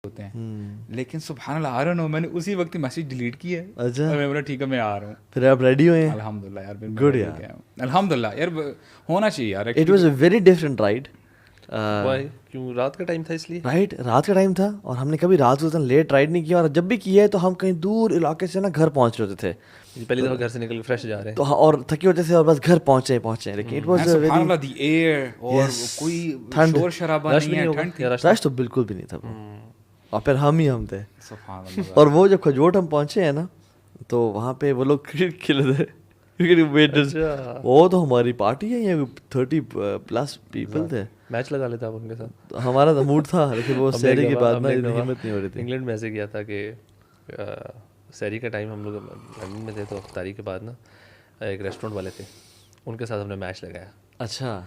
ہوتے ہیں, لیکن سبحان اللہ آ رہا ہوں, میں نے اسی وقت میسج ڈیلیٹ کیا ہے. اچھا, میں بولا ٹھیک ہے میں آ رہا ہوں. پھر آپ ریڈی ہوئے ہیں؟ الحمدللہ یار, گڈ یار, الحمد للہ یار, ہونا چاہیے یار. It was a very different ride. کیوں رات کا ٹائم تھا اس لیے؟ رائٹ, رات کا ٹائم تھا, اور ہم نے کبھی رات کو اتنا لیٹ رائڈ نہیں کیا, اور جب بھی کیا ہے تو ہم کہیں دور علاقے سے نا گھر پہنچ رہے ہوتے تھے, پہلی دفعہ گھر سے نکل کے فریش جا رہے ہیں تو اور تھکے ہوتے تھے اور بس گھر پہنچے. لیکن اٹ واز سبحان اللہ دی ایئر, اور کوئی شور شرابہ نہیں ہے, ٹھنڈ تھی. رش تو بالکل بھی نہیں تھا, اور پھر ہم ہی ہم تھے. سبحان اللہ. اور وہ جب کھجوٹ ہم پہنچے ہیں نا, تو وہاں پہ وہ لوگ کرکٹ کھیل رہے ویٹرز, وہ تو ہماری پارٹی ہے, یہ 30+ پیپل تھے. میچ لگا لیتا آپ ان کے ساتھ. ہمارا تو موڈ تھا, لیکن وہ سحری کے بعد نا ہمت نہیں ہو رہی تھی. انگلینڈ میں ایسے کیا تھا کہ سحری کا ٹائم ہم لوگ لندن میں تھے, تو افطاری کے بعد نا ایک ریسٹورینٹ والے تھے, ان کے ساتھ ہم نے میچ لگایا. اچھا,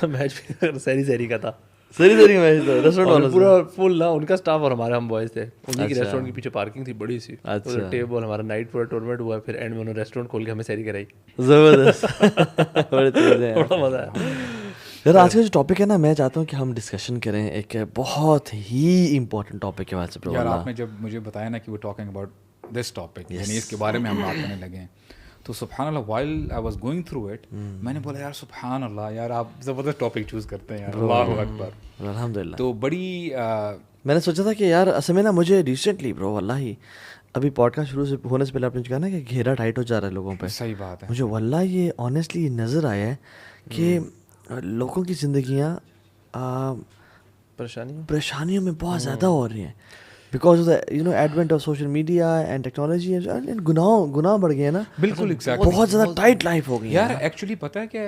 میچ سحری کا تھا, سری کا میچ تھا ریسٹورینٹ والا پورا فل نا, ان کا اسٹاف اور ہمارے ہم بوائز تھے. انہیں کی ریسٹورینٹ کے پیچھے پارکنگ تھی بڑی سی, ٹیبل, ہمارا نائٹ پورا ٹورنامنٹ ہوا, پھر اینڈ میں انہوں نے ریسٹورینٹ کھول کے ہمیں سحری کرائی. زبردست, بڑا مزہ آیا. یار آج کا جو ٹاپک ہے نا, میں چاہتا ہوں کہ ہم ڈسکشن کریں ایک بہت ہی امپورٹنٹ ٹاپک کے حوالے سے. یار آپ نے جب مجھے بتایا نا کہ وہ ٹاکنگ اباؤٹ دس ٹاپک, یعنی اس کے بارے میں ہم بات کرنے لگے ہیں, تو سبحان اللہ while I was going through it, میں نے بولا یار سبحان اللہ یار آپ زبردست ٹاپک چوز کرتے ہیں یار, اللہ اکبر. الحمدللہ. تو بڑی میں نے سوچا تھا کہ یار اصل میں نا مجھے ریسنٹلی برو واللہ ابھی پوڈ کاسٹ شروع سے ہونے سے پہلے آپ نے کہا نا کہ گھیرا ٹائٹ ہو جا رہا ہے لوگوں پہ. صحیح بات ہے. مجھے واللہ یہ آنیسٹلی یہ نظر آیا ہے کہ لوگوں کی زندگیاں پریشانیوں میں بہت زیادہ ہو رہی ہیں, because of the advent of social media and technology. گناہ بڑھ گئے ہیں نا, بالکل ایگزیکٹلی, بہت زیادہ ٹائٹ لائف ہو گئی یار. ایکچولی پتہ ہے کہ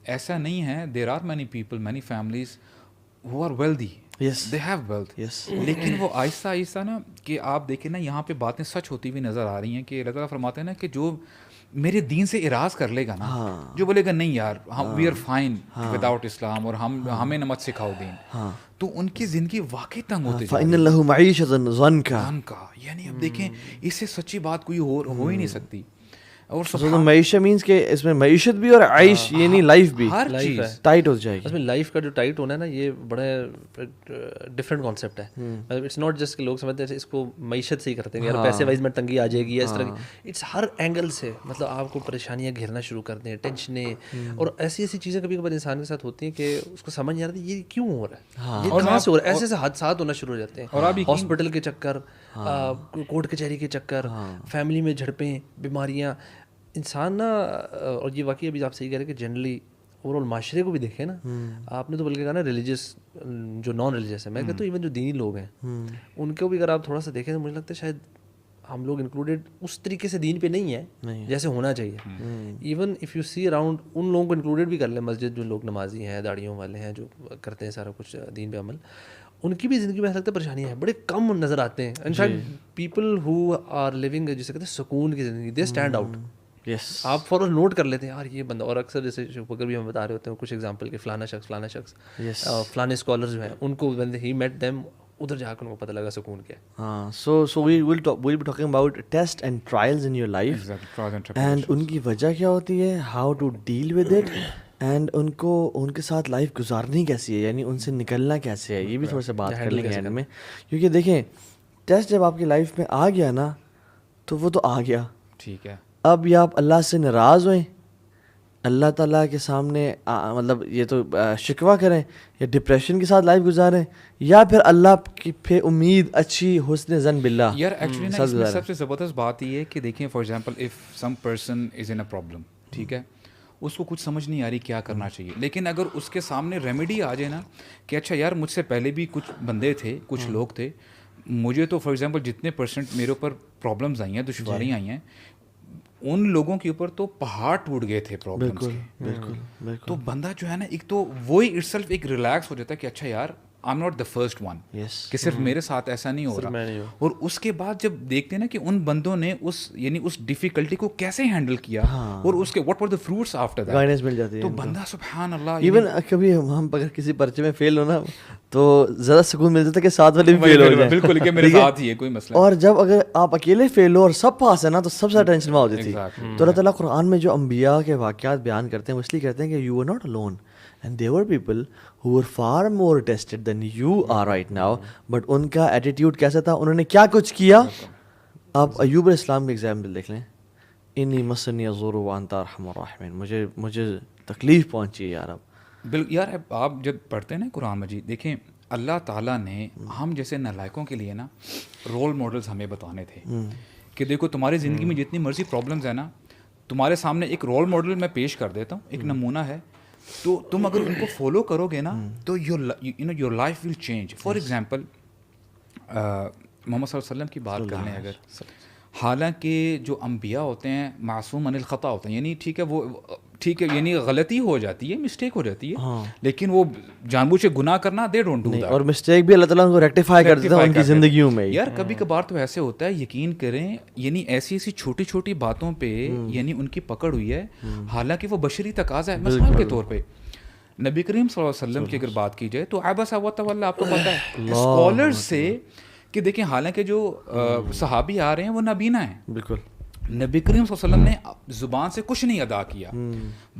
ایسا نہیں ہے, there are many people, many families who are wealthy, they have wealth, لیکن وہ آہستہ آہستہ نا, کہ آپ دیکھیں نا یہاں پہ باتیں سچ ہوتی ہوئی نظر آ رہی ہیں کہ اللہ تعالیٰ فرماتے ہیں نا کہ جو میرے دین سے اراض کر لے گا نا, جو بولے گا نہیں یار ہم وی آر فائن وداؤٹ اسلام, اور ہمیں نہ مت سکھاؤ دین, تو ان کی زندگی واقعی تنگ ہوتی ہے. فَإِنَّ لَهُ مَعِيشَةً ضَنْكَ, یعنی اب دیکھیں اس سے سچی بات کوئی ہو ہی نہیں سکتی. اور معیشت مینس کہ اس میں معیشت بھی اور عیش یعنی لائف بھی ہر چیز ٹائٹ ہو جائے گی. اس میں لائف کا جو ٹائٹ ہونا ہے نا, یہ بڑا ڈفرینٹ کانسیپٹ ہے. اٹس ناٹ جسٹ کہ لوگ سمجھتے ہیں اس کو معیشت سے ہی کرتے ہیں, یار پیسے وائز میں تنگی آ جائے گی یا اس طرح کی. اٹس ہر اینگل سے, مطلب آپ کو پریشانیاں گھیرنا شروع کر دیں, ٹینشنیں, اور ایسی چیزیں کبھی کبھار انسان کے ساتھ ہوتی ہیں کہ اس کو سمجھ نہیں آتی یہ کیوں ہو رہا ہے, یہ کہاں سے ہو رہا ہے. ایسے حادثات ہونا شروع ہو جاتے ہیں, اور ہاسپٹل کے چکر, کورٹ کچہری کے چکر, فیملی میں جھڑپیں, بیماریاں. انسان نا, اور یہ واقعی ابھی آپ صحیح کہہ رہے ہیں کہ جنرلی اوور آل معاشرے کو بھی دیکھیں نا, آپ نے تو بلکہ کہا نا ریلیجیس جو نان ریلیجیس ہے, میں کہتا ہوں ایون جو دینی لوگ ہیں ان کو بھی اگر آپ تھوڑا سا دیکھیں تو مجھے لگتا ہے شاید ہم لوگ انکلوڈیڈ اس طریقے سے دین پہ نہیں ہیں جیسے ہونا چاہیے. Even if you C around in لوگوں کو انکلوڈیڈ بھی کر لیں, مسجد جو لوگ نمازی ہیں, داڑھیوں والے ہیں, جو کرتے ہیں سارا کچھ دین پہ عمل, ان کی بھی زندگی میں ایسا لگتا ہے پریشانیاں ہیں, بڑے کم نظر آتے ہیں. In fact people who are living جسے کہتے ہیں سکون کی زندگی, دے اسٹینڈ آؤٹ. آپ فوراً نوٹ کر لیتے ہیں یار یہ بندہ, اور اکثر جیسے اگر بھی ہم بتا رہے ہوتے ہیں کچھ ایگزامپل کہ فلانا شخص فلانے اسکالر جو ہیں, ان کو when he met them ادھر جا کر ان کو پتہ لگا سکون کیا ہے. ہاں, so we'll be talking about tests and trials in your life, and ان کی وجہ کیا ہوتی ہے, how to deal with it, and ان کے ساتھ لائف گزارنی کیسی ہے, یعنی ان سے نکلنا کیسے ہے, یہ بھی تھوڑا سا بات کر لیں گے اینڈ میں. کیونکہ دیکھیں ٹیسٹ جب آپ کی لائف میں آ گیا نا, تو وہ تو آ گیا, ٹھیک ہے. اب یا آپ اللہ سے ناراض ہوئیں, اللہ تعالیٰ کے سامنے مطلب یہ تو شکوہ کریں, یا ڈپریشن کے ساتھ لائف گزاریں, یا پھر اللہ کی پہ امید اچھی حسن ظن باللہ. یار ایکچولی نا اس میں سب سے زبردست بات یہ ہے کہ دیکھیں for example if some person is in a problem, ٹھیک ہے, اس کو کچھ سمجھ نہیں آ رہی کیا کرنا چاہیے, لیکن اگر اس کے سامنے ریمیڈی آ جائے نا کہ اچھا یار مجھ سے پہلے بھی کچھ بندے تھے, کچھ لوگ تھے, مجھے تو فار ایگزامپل جتنے پرسنٹ میرے اوپر پرابلمز آئی ہیں, دشواریاں آئی ہیں, ان لوگوں کے اوپر تو پہاڑ ٹوٹ گئے تھے پرابلمس کے. بالکل. تو بندہ جو ہے نا ایک تو وہی اٹ سیلف ایک ریلیکس ہو جاتا ہے کہ اچھا یار I am not the first one, کہ صرف میرے ساتھ ایسا نہیں ہو رہا. اور اس کے بعد جب دیکھتے ہیں نا کہ ان بندوں نے اس ڈیفیکلٹی کو کیسے ہینڈل کیا, اور اس کے what were the fruits after that, guidance مل جاتی ہے, تو بندہ سبحان اللہ. ایون کبھی ہم اگر کسی پرچے میں فیل ہونا تو زیادہ سکون مل جاتا ہے کہ ساتھ والے بھی فیل ہو جائیں. بالکل, کہ میرے ساتھ ہی ہے, کوئی مسئلہ. اور جب اگر آپ اکیلے فیل ہو اور سب پاس ہے نا, تو سب سے ٹینشن میں ہو جاتی ہے. تو اللہ تعالیٰ قرآن میں جو انبیاء کے واقعات بیان کرتے ہیں وہ اس لیے کہتے ہیں کہ you are not alone, And there were people who were far more tested than you are right now, but ان کا ایٹیٹیوڈ کیسا تھا, انہوں نے کیا کچھ کیا. آپ ایوب علیہ السلام کا ایگزامپل دیکھ لیں, انی مسنی الضر وانت ارحم الراحمین, مجھے تکلیف پہنچی یار. اب بالکل یار, آپ جب پڑھتے ہیں نا قرآن مجید, دیکھیں اللہ تعالیٰ نے ہم جیسے نالائقوں کے لیے نا رول ماڈلز ہمیں بتانے تھے کہ دیکھو تمہاری زندگی میں جتنی مرضی پرابلمز ہیں نا, تمہارے سامنے ایک رول ماڈل میں پیش کر دیتا ہوں, ایک نمونہ ہے, تو تم اگر ان کو فالو کرو گے نا تو your life will change. For example Muhammad صلی اللہ علیہ وسلم کی بات کر لیں اگر, حالانکہ جو انبیاء ہوتے ہیں معصوم عن الخطا ہوتے ہیں, یعنی ٹھیک ہے یعنی غلطی ہو جاتی ہے, مسٹیک ہو جاتی ہے, لیکن وہ جان بوجھ کے گناہ کرنا دے ڈونٹ ڈو دیٹ, اور مسٹیک بھی اللہ تعالیٰ کو ریکٹیفائی کر دیتا ہے ان کی زندگیوں میں. یار کبھی کبھار تو ایسے ہوتا ہے, یقین کریں, یعنی ایسی چھوٹی چھوٹی باتوں پہ یعنی ان کی پکڑ ہوئی ہے, حالانکہ وہ بشری تقاضا ہے. مثال کے طور پہ نبی کریم صلی اللہ علیہ وسلم کی اگر بات کی جائے تو عبس وتولی, آپ کو پتہ ہے اسکالرز سے کہ دیکھیں حالانکہ جو صحابی آ رہے ہیں وہ نابینا ہیں, بالکل نبی کریم صلی اللہ علیہ وسلم نے زبان سے کچھ نہیں ادا کیا,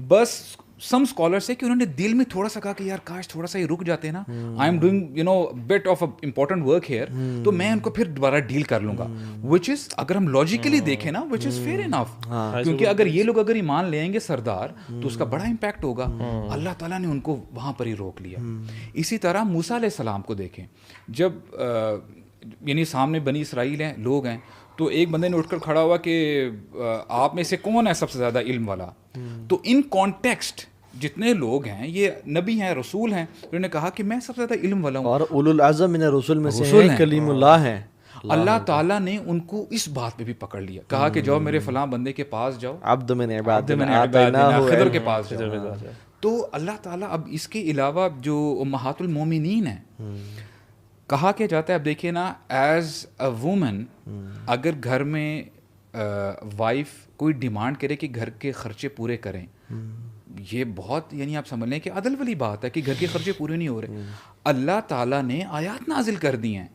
بس سم اسکالر سے کہ انہوں نے دل میں تھوڑا سا کہا کہ یار کاش تھوڑا سا یہ رک جاتے نا, I am doing but of important work here, تو میں ان کو پھر دوبارہ ڈیل کر لوں گا, وچ از اگر ہم لاجیکلی دیکھیں نا وچ از فیئر انف, کیونکہ اگر یہ لوگ اگر ایمان لے آئیں گے سردار تو اس کا بڑا امپیکٹ ہوگا. اللہ تعالیٰ نے ان کو وہاں پر ہی روک لیا. اسی طرح موسیٰ علیہ السلام کو دیکھیں, جب یعنی سامنے بنی اسرائیل ہیں, لوگ ہیں, تو ایک بندے نے اٹھ کر کھڑا ہوا کہ آپ میں سے کون ہے سب سے زیادہ علم والا, تو ان کانٹیکسٹ جتنے لوگ ہیں یہ نبی ہیں, رسول ہیں, انہوں نے کہا کہ میں سب سے زیادہ علم والا ہوں, اور اولو العزم من الرسل میں سے ہیں, کلیم اللہ ہیں. اللہ تعالیٰ نے ان کو اس بات پہ بھی پکڑ لیا, کہا کہ جاؤ میرے فلاں بندے کے پاس جاؤ, عبد من عبادنا خضر کے پاس جاؤ. تو اللہ تعالیٰ اب اس کے علاوہ جو امہات المومنین ہیں, کہا کیا جاتا ہے, اب دیکھیے نا, ایز اے وومن اگر گھر میں وائف کوئی ڈیمانڈ کرے کہ گھر کے خرچے پورے کریں, یہ بہت یعنی آپ سمجھ لیں کہ عدل والی بات ہے کہ گھر کے خرچے پورے نہیں ہو رہے. اللہ تعالیٰ نے آیات نازل کر دی ہیں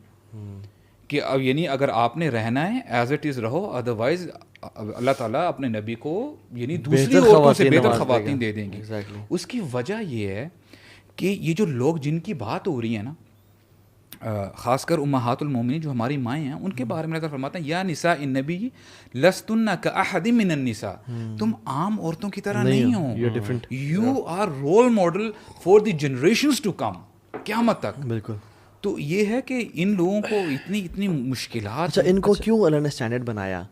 کہ اب یعنی اگر آپ نے رہنا ہے ایز اٹ از رہو, ادروائز اللہ تعالیٰ اپنے نبی کو یعنی دوسری عورتوں سے بہتر خواتین دے دیں گی. اس کی وجہ یہ ہے کہ یہ جو لوگ جن کی بات ہو رہی ہے نا, خاص کر امہات المومنین جو ہماری مائیں ہیں, ان کے بارے میں اللہ فرماتا ہے یا نساء النبی لستن کاحد من النساء, تم عام عورتوں کی طرح نہیں ہو, you are role model for the generations to come, قیامت تک. بالکل. تو یہ ہے کہ ان لوگوں کو اتنی مشکلات. اچھا, ان کو کیوں اللہ نے اسٹینڈرڈ بنایا؟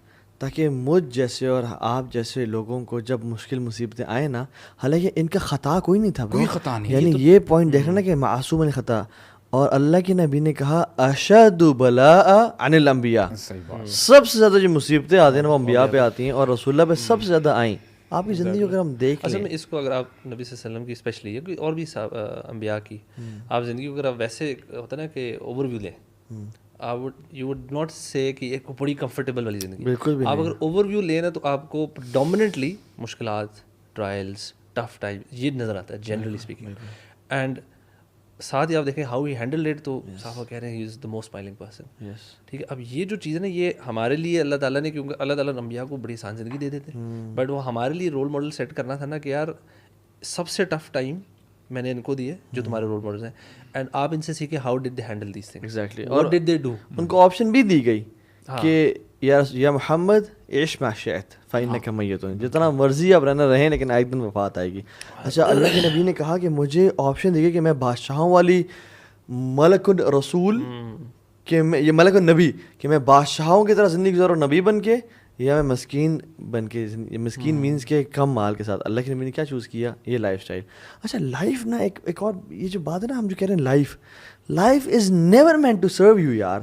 تاکہ مجھ جیسے اور آپ جیسے لوگوں کو جب مشکل مصیبتیں آئیں نا, حالانکہ ان کا خطا کوئی نہیں تھا, کوئی خطا نہیں, یعنی یہ پوائنٹ دیکھنا نا کہ معصوم عن خطا, اور اللہ کے نبی نے کہا اشد بلاء عن الانبیاء, سب سے زیادہ جو مصیبتیں آتی ہیں نا وہ انبیاء پہ آتی ہیں, اور رسول اللہ پہ سب سے زیادہ آئیں. آپ کی زندگی اگر ہم دیکھ لیں, اصل میں اس کو اگر آپ نبی صلی اللہ علیہ وسلم کی اسپیشلی ہے اور بھی انبیاء کی آپ زندگی کو اگر آپ ویسے ہوتا ہے نا کہ اوور ویو لیں, یو وڈ ناٹ سے کہ ایک بڑی کمفرٹیبل والی زندگی, بالکل بھی آپ اگر اوور ویو لیں نا تو آپ کو ڈومیننٹلی مشکلات, ٹرائلس, ٹف ٹائم یہ نظر آتا ہے جنرلی اسپیکنگ. اینڈ ساتھ ہی آپ دیکھیں ہاؤ ہی ہینڈل اٹ, تو صاحب کہہ رہے ہیں ہی از دا موسٹ اسمائلنگ پرسن. ٹھیک ہے, اب یہ جو چیز ہے نا یہ ہمارے لیے اللہ تعالیٰ نے, کیونکہ اللہ تعالیٰ انبیاء کو بڑی آسان زندگی دے دیتے ہیں, بٹ وہ ہمارے لیے رول ماڈل سیٹ کرنا تھا نا کہ یار سب سے ٹف ٹائم میں نے ان کو دیے جو تمہارے رول ماڈلز ہیں, اینڈ آپ ان سے سیکھیں how did they handle these things. Exactly. اور ڈڈ دے ڈو, ان کو آپشن بھی دی گئی کہ یا محمد عیش ما شئت فإنک میت, جتنا مرضی آپ رہنا رہیں لیکن ایک دن وفات آئے گی. اچھا, اللہ کے نبی نے کہا کہ مجھے آپشن دی گئی کہ میں بادشاہوں والی ملک الرسول کہ میں یہ ملک النبی کہ میں بادشاہوں کی طرح زندگی گزاروں نبی بن کے, یا میں مسکین بن کے. مسکین مینس کے کم مال کے ساتھ. اللہ کے نبی نے کیا چوز کیا؟ یہ لائف اسٹائل. اچھا, لائف نا ایک اور یہ جو بات ہے نا ہم جو کہہ رہے ہیں life is never meant to serve you. یار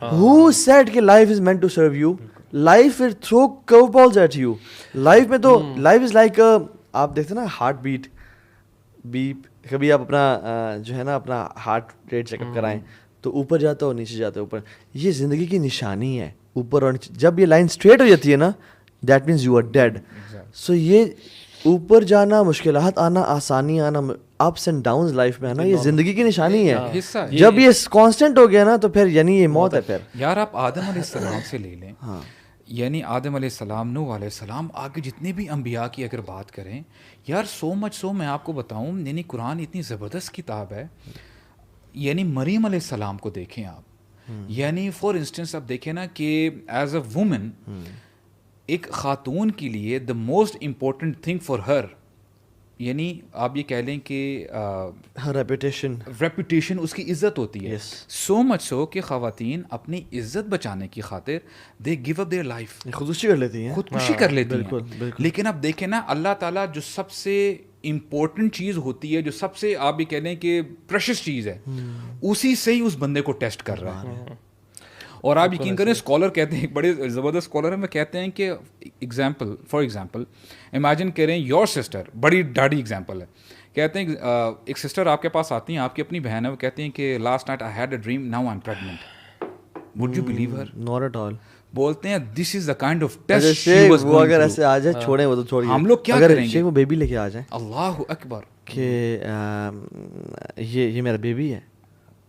ہو سیڈ کہ life is meant to serve you? Life will throw curve balls at you. Life میں تو لائف از لائک, آپ دیکھتے نا ہارٹ بیپ, کبھی آپ اپنا جو ہے نا اپنا ہارٹ ریٹ چیک اپ کرائیں تو اوپر جاتا ہے اور نیچے جاتا ہے اوپر. یہ زندگی کی نشانی ہے, اوپر اور نیچے. جب یہ لائن اسٹریٹ ہو جاتی ہے نا that means you are dead. So یہ اوپر جانا, مشکلات آنا, آسانی آنا, اپس اینڈ ڈاؤنز لائف میں ہے نا, یہ زندگی کی نشانی ہے. جب یہ کانسٹنٹ ہو گیا نا تو پھر یعنی یہ موت ہے. پھر یار آپ آدم علیہ السلام سے لے لیں, یعنی آدم علیہ السلام، نوح علیہ السلام، آگے جتنے بھی انبیاء کی اگر بات کریں یار، سو مچ سو میں آپ کو بتاؤں، یعنی قرآن اتنی زبردست کتاب ہے. یعنی مریم علیہ السلام کو دیکھیں آپ، یعنی فار انسٹنس آپ دیکھیں نا کہ ایز اے وومن، ایک خاتون کے لیے the most important thing for her, یعنی آپ یہ کہہ لیں کہ ریپوٹیشن، اس کی عزت ہوتی ہے. سو مچ سو کہ خواتین اپنی عزت بچانے کی خاطر دے گیو اپ دیئر لائف، خودکشی کر لیتی ہیں، خودکشی کر لیتی ہیں. لیکن اب دیکھیں نا، اللہ تعالیٰ جو سب سے امپورٹنٹ چیز ہوتی ہے، جو سب سے آپ یہ کہہ لیں کہ پریشس چیز ہے، اسی سے ہی اس بندے کو ٹیسٹ کر رہا ہے. اور آپ یقین کریں، اسکالر کہتے ہیں، ایک بڑے زبردست اسکالر ہیں، وہ کہتے ہیں کہ فار ایگزامپل امیجن کریں یور سسٹر، بڑی ڈاڈی ایگزامپل ہے، کہتے ہیں ایک سسٹر آپ کے پاس آتی ہیں، آپ کی اپنی بہن ہے، وہ کہتے ہیں کہ last night I had a dream, now I am pregnant. Would you believe her? Not at all. بولتے ہیں this is the kind of test she was going. اگر ایسے آ جائے، چھوڑیں وہ تو چھوڑیے، ہم لوگ کیا کریں گے؟ وہ بیبی لے کے آ جائیں، اللہ اکبر، کہ یہ میرا بیبی ہے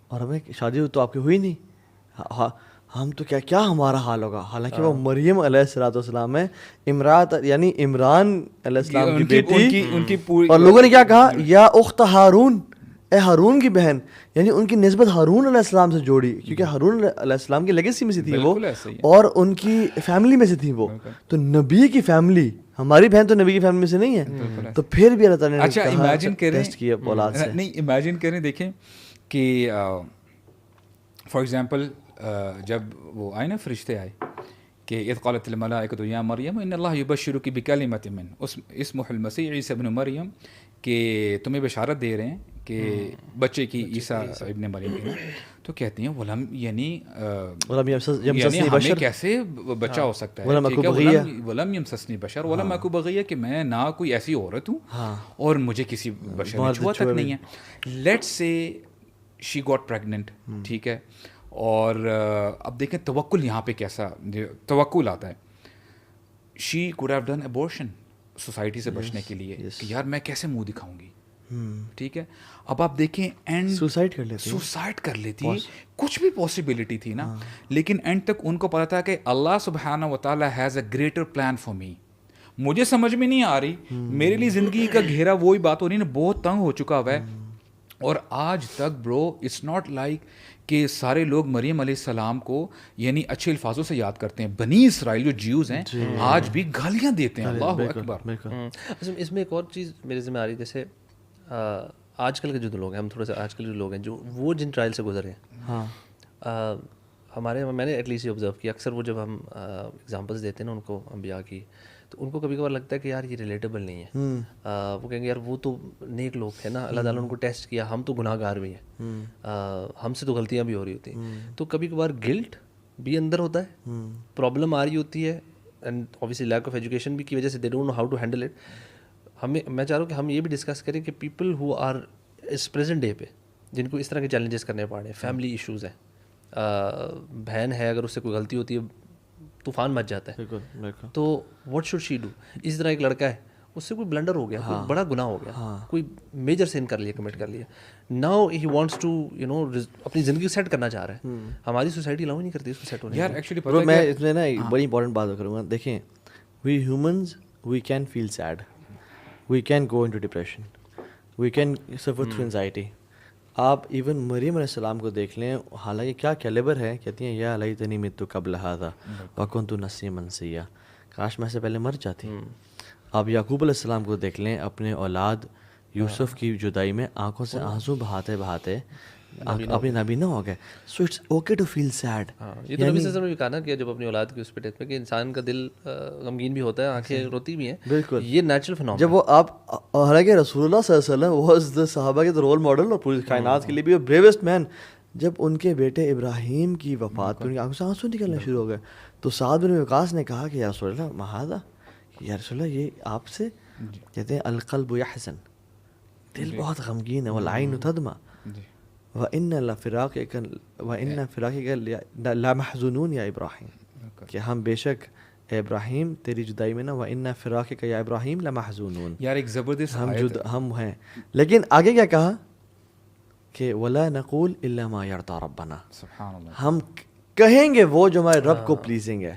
اور ہمیں شادی تو آپ کی ہوئی نہیں، ہم تو کیا ہمارا حال ہوگا. حالانکہ وہ مریم علیہ السلام ہے، امرات یعنی عمران علیہ السلام کی بیٹی، ان کی پوری. اور لوگوں نے کیا کہا، یا اخت ہارون، اے ہارون کی بہن، یعنی ان کی نسبت ہارون علیہ السلام سے جوڑی، کیونکہ ہارون علیہ السلام کی لیگیسی میں سے تھی وہ، اور ان کی فیملی میں سے تھی وہ. تو نبی کی فیملی، ہماری بہن تو نبی کی فیملی میں سے نہیں ہے، تو پھر بھی اللہ تعالیٰ نے اچھا امیجن کریں، ٹیسٹ کیا اولاد سے. نہیں امیجن کریں، دیکھیں کہ فار ایگزامپل جب وہ آئے نا، فرشتے آئے کہ اذ قالت الملائکۃ یا مریم ان اللہ یبشرک بکلمۃ من اسمہ المسیح عیسی ابن مریم، کہ تمہیں بشارت دے رہے ہیں کہ بچے کی عیسیٰ ابن مریم کی. تو کہتے ہیں ولم، یعنی ہمیں کیسے بچہ ہو سکتا ہے، ولم یمسسنی بشر ولم اکو بغیہ، کہ میں نہ کوئی ایسی عورت ہوں اور مجھے کسی بشر نے چھوا تک نہیں ہے. Let's say she got pregnant, ٹھیک ہے، اور اب دیکھیں توکل یہاں پہ کیسا توکل آتا ہے. She could have done abortion society سے بچنے کے لیے، کہ یار میں کیسے منہ دکھاؤں گی، ٹھیک ہے. اب آپ دیکھیں اینڈ سوسائڈ کر لیتی، کچھ بھی پاسبلٹی تھی نا، لیکن اینڈ تک ان کو پتا تھا کہ اللہ سبحانہ و تعالیٰ has a greater plan for me. مجھے سمجھ میں نہیں آ رہی، میرے لیے زندگی کا گھیرا وہی بات ہو رہی ہے نا، بہت تنگ ہو چکا ہوا ہے. اور آج تک برو اٹس ناٹ لائک کہ سارے لوگ مریم علیہ السلام کو یعنی اچھے الفاظوں سے یاد کرتے ہیں. بنی اسرائیل جو جیوز ہیں آج بھی گالیاں دیتے ہیں. اللہ اکبر. اس میں ایک اور چیز میرے ذمہ آ رہی، جیسے آج کل کے جو لوگ ہیں، ہم تھوڑا سا آج کل جو لوگ ہیں جو وہ جن ٹرائل سے گزرے ہیں، ہمارے میں نے ایٹ لیسٹ یہ آبزرو کیا، اکثر وہ جب ہم ایگزامپلس دیتے ہیں نا ان کو انبیاء کی، تو ان کو کبھی کبھار لگتا ہے کہ یار یہ ریلیٹیبل نہیں ہے. وہ کہیں گے یار وہ تو نیک لوگ تھے نا، اللہ تعالیٰ نے ان کو ٹیسٹ کیا، ہم تو گناہ گار بھی ہیں، ہم سے تو غلطیاں بھی ہو رہی ہوتی ہیں. تو کبھی کبھار گلٹ بھی اندر ہوتا ہے، پرابلم آ رہی ہوتی ہے، and obviously lack of education بھی کی وجہ سے they don't know how to handle it. میں چاہ رہا ہوں کہ ہم یہ بھی ڈسکس کریں کہ پیپل ہو آر اس پریزنٹ ڈے پہ جن کو اس طرح کے چیلنجز کرنے پڑ رہے ہیں، فیملی ایشوز ہیں، بہن ہے اگر اس سے کوئی غلطی ہوتی ہے طوفان مچ جاتا ہے، تو واٹ شوڈ شی ڈو. اسی طرح ایک لڑکا ہے، اس سے کوئی بلنڈر ہو گیا، کوئی بڑا گناہ ہو گیا، کوئی میجر سین کر لیا، کمٹ کر لیا، ناؤ ہی وانٹس ٹو اپنی زندگی سیٹ کرنا چاہ رہا ہے. ہماری سوسائٹی الاؤ نہیں کرتی اس کو سیٹ ہونے. یار ایکچولی میں اس میں نا ایک بڑی امپورٹنٹ بات کروں گا. دیکھیں، we humans we can feel sad, we can go into depression, we can suffer through anxiety. آپ ایون مریم علیہ السلام کو دیکھ لیں، حالانکہ کیا کیلیبر ہے، کہتی ہیں یا لیتنی مت قبل ھذا وکنت نسیا منسیا، کاش میں سے پہلے مر جاتی. آپ یعقوب علیہ السلام کو دیکھ لیں، اپنے اولاد یوسف کی جدائی میں آنکھوں سے آنسو بہاتے بہاتے اپنی نابینا ہو گئے. So it's okay to feel sad. یہ تو نبی صلی اللہ علیہ وسلم نے بھی کہا نا کہ جب اپنی اولاد کی اس پہ ڈیتھ میں، کہ انسان کا دل غمگین بھی ہوتا ہے، آنکھیں روتی بھی ہیں. بالکل، یہ نیچرل فنومنا. جب وہ آپ، حالانکہ رسول اللہ صلی اللہ علیہ وسلم واز دا صحابہ کے رول ماڈل اور پوری کائنات کے لیے بھی بریویسٹ مین. جب ان کے بیٹے ابراہیم کی وفات پہ ان کی آنکھوں سے آنسو نکلنے شروع ہو گئے، تو سعد بن وقاص نے کہا کہ یا رسول اللہ مہذا، یا رسول اللہ یہ آپ سے، کہتے ہیں القلب یحزن، دل بہت غمگین ہے، والعین تدمع وَإِنَّ فِرَاقِكَ لَمَحْزُونُونَ یا ابراہیم، کہ ہم بے شک اے ابراہیم تیری جدائی میں نا وَإِنَّ فِرَاقِكَ یا ابراہیم لَمَحْزُونُونَ، یار ایک زبردست ہم ہیں. لیکن آگے کیا کہا کہ وَلَا نَقُولُ إِلَّا مَا يَرْضَىٰ رَبَّنَا، سبحان اللہ، ہم کہیں گے وہ جو ہمارے رب کو پلیزنگ ہے.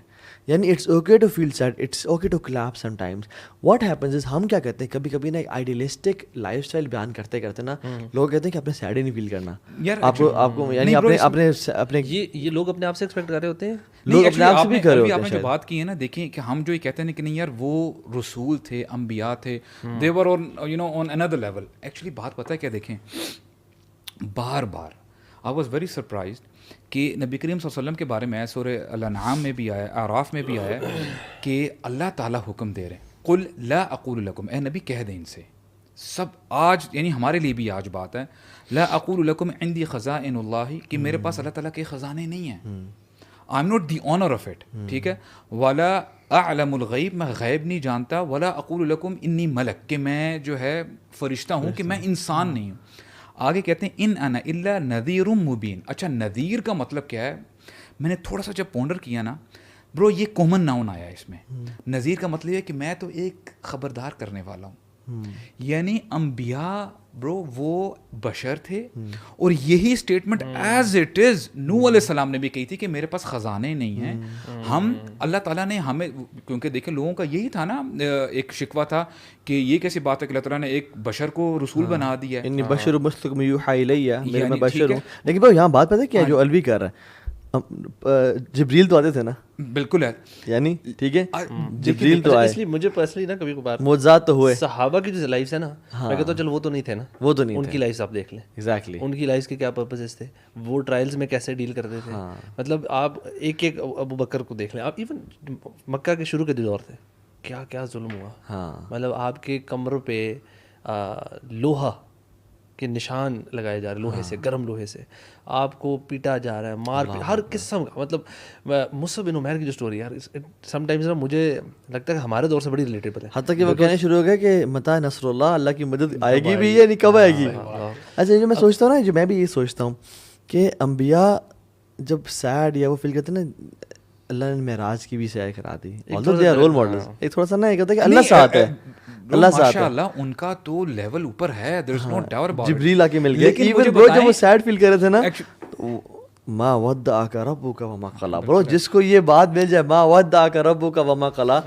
یعنی it's okay to feel sad, it's okay to clap sometimes. What happens is ہم کیا کہتے ہیں کبھی کبھی نا ایک آئیڈیلسٹک لائف اسٹائل بیان کرتے کرتے نا لوگ کہتے ہیں کہ اپنے سیڈ ہی نہیں فیل کرنا. آپ کو یعنی اپنے یہ لوگ اپنے آپ سے ایکسپیکٹ کر رہے ہوتے ہیں, لوگ اپنے آپ سے بھی کر رہے ہوتے ہیں. آپ نے جو بات کی ہے نا, دیکھیں کہ ہم جو یہ کہتے ہیں کہ نہیں یار وہ رسول تھے, انبیاء تھے, they were on you know on another level. Actually بات پتہ ہے کیا, دیکھیں بار بار I was very surprised کہ نبی کریم صلی اللہ علیہ وسلم کے بارے میں سورہ الانعام میں بھی آیا, اعراف میں بھی آیا کہ اللہ تعالیٰ حکم دے رہے ہیں قل لا اقول لکم, اے نبی کہہ دیں ان سے. سب آج یعنی ہمارے لیے بھی آج بات ہے, لا اقول لکم عندی خزائن اللہ, کہ میرے پاس اللہ تعالیٰ کے خزانے نہیں ہیں, I am not the owner of it, ٹھیک ہے. ولا اعلم الغیب, میں غیب نہیں جانتا. ولا اقول لکم انی ملک, کہ میں جو ہے فرشتہ ہوں, کہ میں انسان نہیں ہوں. آگے کہتے ہیں ان انا الا نذیر مبین. اچھا نذیر کا مطلب کیا ہے؟ میں نے تھوڑا سا جب پونڈر کیا نا برو, یہ کامن ناؤن آیا اس میں. نذیر کا مطلب ہے کہ میں تو ایک خبردار کرنے والا ہوں. یعنی انبیاء برو وہ بشر تھے, اور یہی اسٹیٹمنٹ ایز اٹ از نوح علیہ السلام نے بھی کہی تھی کہ میرے پاس خزانے نہیں ہیں. ہم اللہ تعالیٰ نے ہمیں, کیونکہ دیکھیں لوگوں کا یہی تھا نا, ایک شکوہ تھا کہ یہ کیسی بات ہے کہ اللہ تعالیٰ نے ایک بشر کو رسول بنا دیا ہے. انی بشر مثلکم یوحی الی, میں بشر ہوں. لیکن بھائی یہاں بات پتہ ہے کیا, جو الوی کر رہا ہے, جبریل تو آتے تھے نا, بالکل ہے, یعنی ٹھیک ہے جبریل تو آئے. اس لیے مجھے پرسنلی نا کبھی کبھار معجزات تو ہوئے. صحابہ کی جو لائف ہے نا, میں کہتا ہوں چلو وہ تو نہیں تھے نا, وہ تو نہیں, ان کی لائف آپ دیکھ لیں. ایگزیکٹلی ان کی لائف کے کیا پرپسز تھے, وہ ٹرائلز میں کیسے ڈیل کرتے تھے. مطلب آپ ایک ایک ابو بکر کو دیکھ لیں, آپ ایون مکہ کے شروع کے دور تھے, کیا کیا ظلم ہوا. مطلب آپ کے کمروں پہ لوہا کے نشان لگائے جا رہے, لوہے سے, گرم لوہے سے, آپ کو پیٹا جا رہا ہے, مار پیٹ ہر قسم کا. مطلب مصعب بن عمیر کی جو اسٹوری یار, سم ٹائمز نا مجھے لگتا ہے کہ ہمارے دور سے بڑی ریلیٹیبل ہے. حتیٰ کہ وہ کہنے شروع ہو گیا کہ متى نصر اللہ, اللہ کی مدد آئے گی بھی یا نہیں, کب آئے گی. اچھا جو میں سوچتا ہوں نا, جو میں بھی یہ سوچتا ہوں کہ انبیاء جب سیڈ یا وہ فیل کرتے ہیں نا, اللہ نے معراج کی بھی سیر کرا دی, رول ماڈلز. ایک تھوڑا سا نا یہ کہتا ہے کہ اللہ ساتھ ہے, اللہ ساتھ ہے, ماشاءاللہ ان کا تو لیول اوپر ہے, there is no doubt about it. جبریل آ کے مل گیا. ایون برو جب وہ سیڈ فیل کر رہے تھے نا, ما ودعک ربک وما قلی, برو جس کو یہ بات مل جائے ما ودعک ربک وما قلی,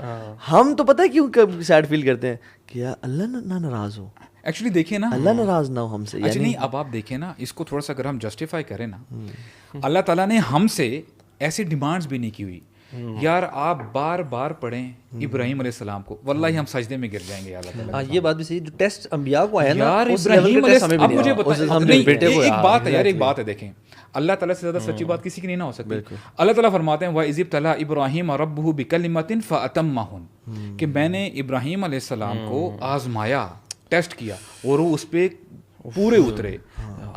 ہم تو پتہ ہے کیوں سیڈ فیل کرتے ہیں کہ یار اللہ نہ ناراض ہو. ایکچولی دیکھیں نا, اللہ ناراض نہ ہو ہم سے. اچھا نہیں, اب آپ دیکھیں نا اس کو تھوڑا سا اگر ہم جسٹیفائی کریں نا, اللہ تعالیٰ نے ہم سے ایسی ڈیمانڈس بھی نہیں کی ہوئی. یار آپ بار بار پڑھیں ابراہیم علیہ السلام کو, واللہ ہم سجدے میں گر جائیں گے. اللہ تعالیٰ یہ بات بھی صحیح, جو ٹیسٹ انبیاء کو آیا نا, یار ابراہیم علیہ السلام, اب مجھے بتائیں ایک بات ہے یار, ایک بات ہے, دیکھیں اللہ تعالیٰ سے زیادہ سچی بات کسی کی نہیں نہ ہو سکتی. اللہ تعالیٰ فرماتے ہیں وَإِذِ ابْتَلَىٰ إِبْرَاهِيمَ رَبُّهُ بِكَلِمَةٍ فَأَتَمَّهُنَّ, کہ میں نے ابراہیم علیہ السلام کو آزمایا, ٹیسٹ کیا, اور وہ اس پہ پورے اترے.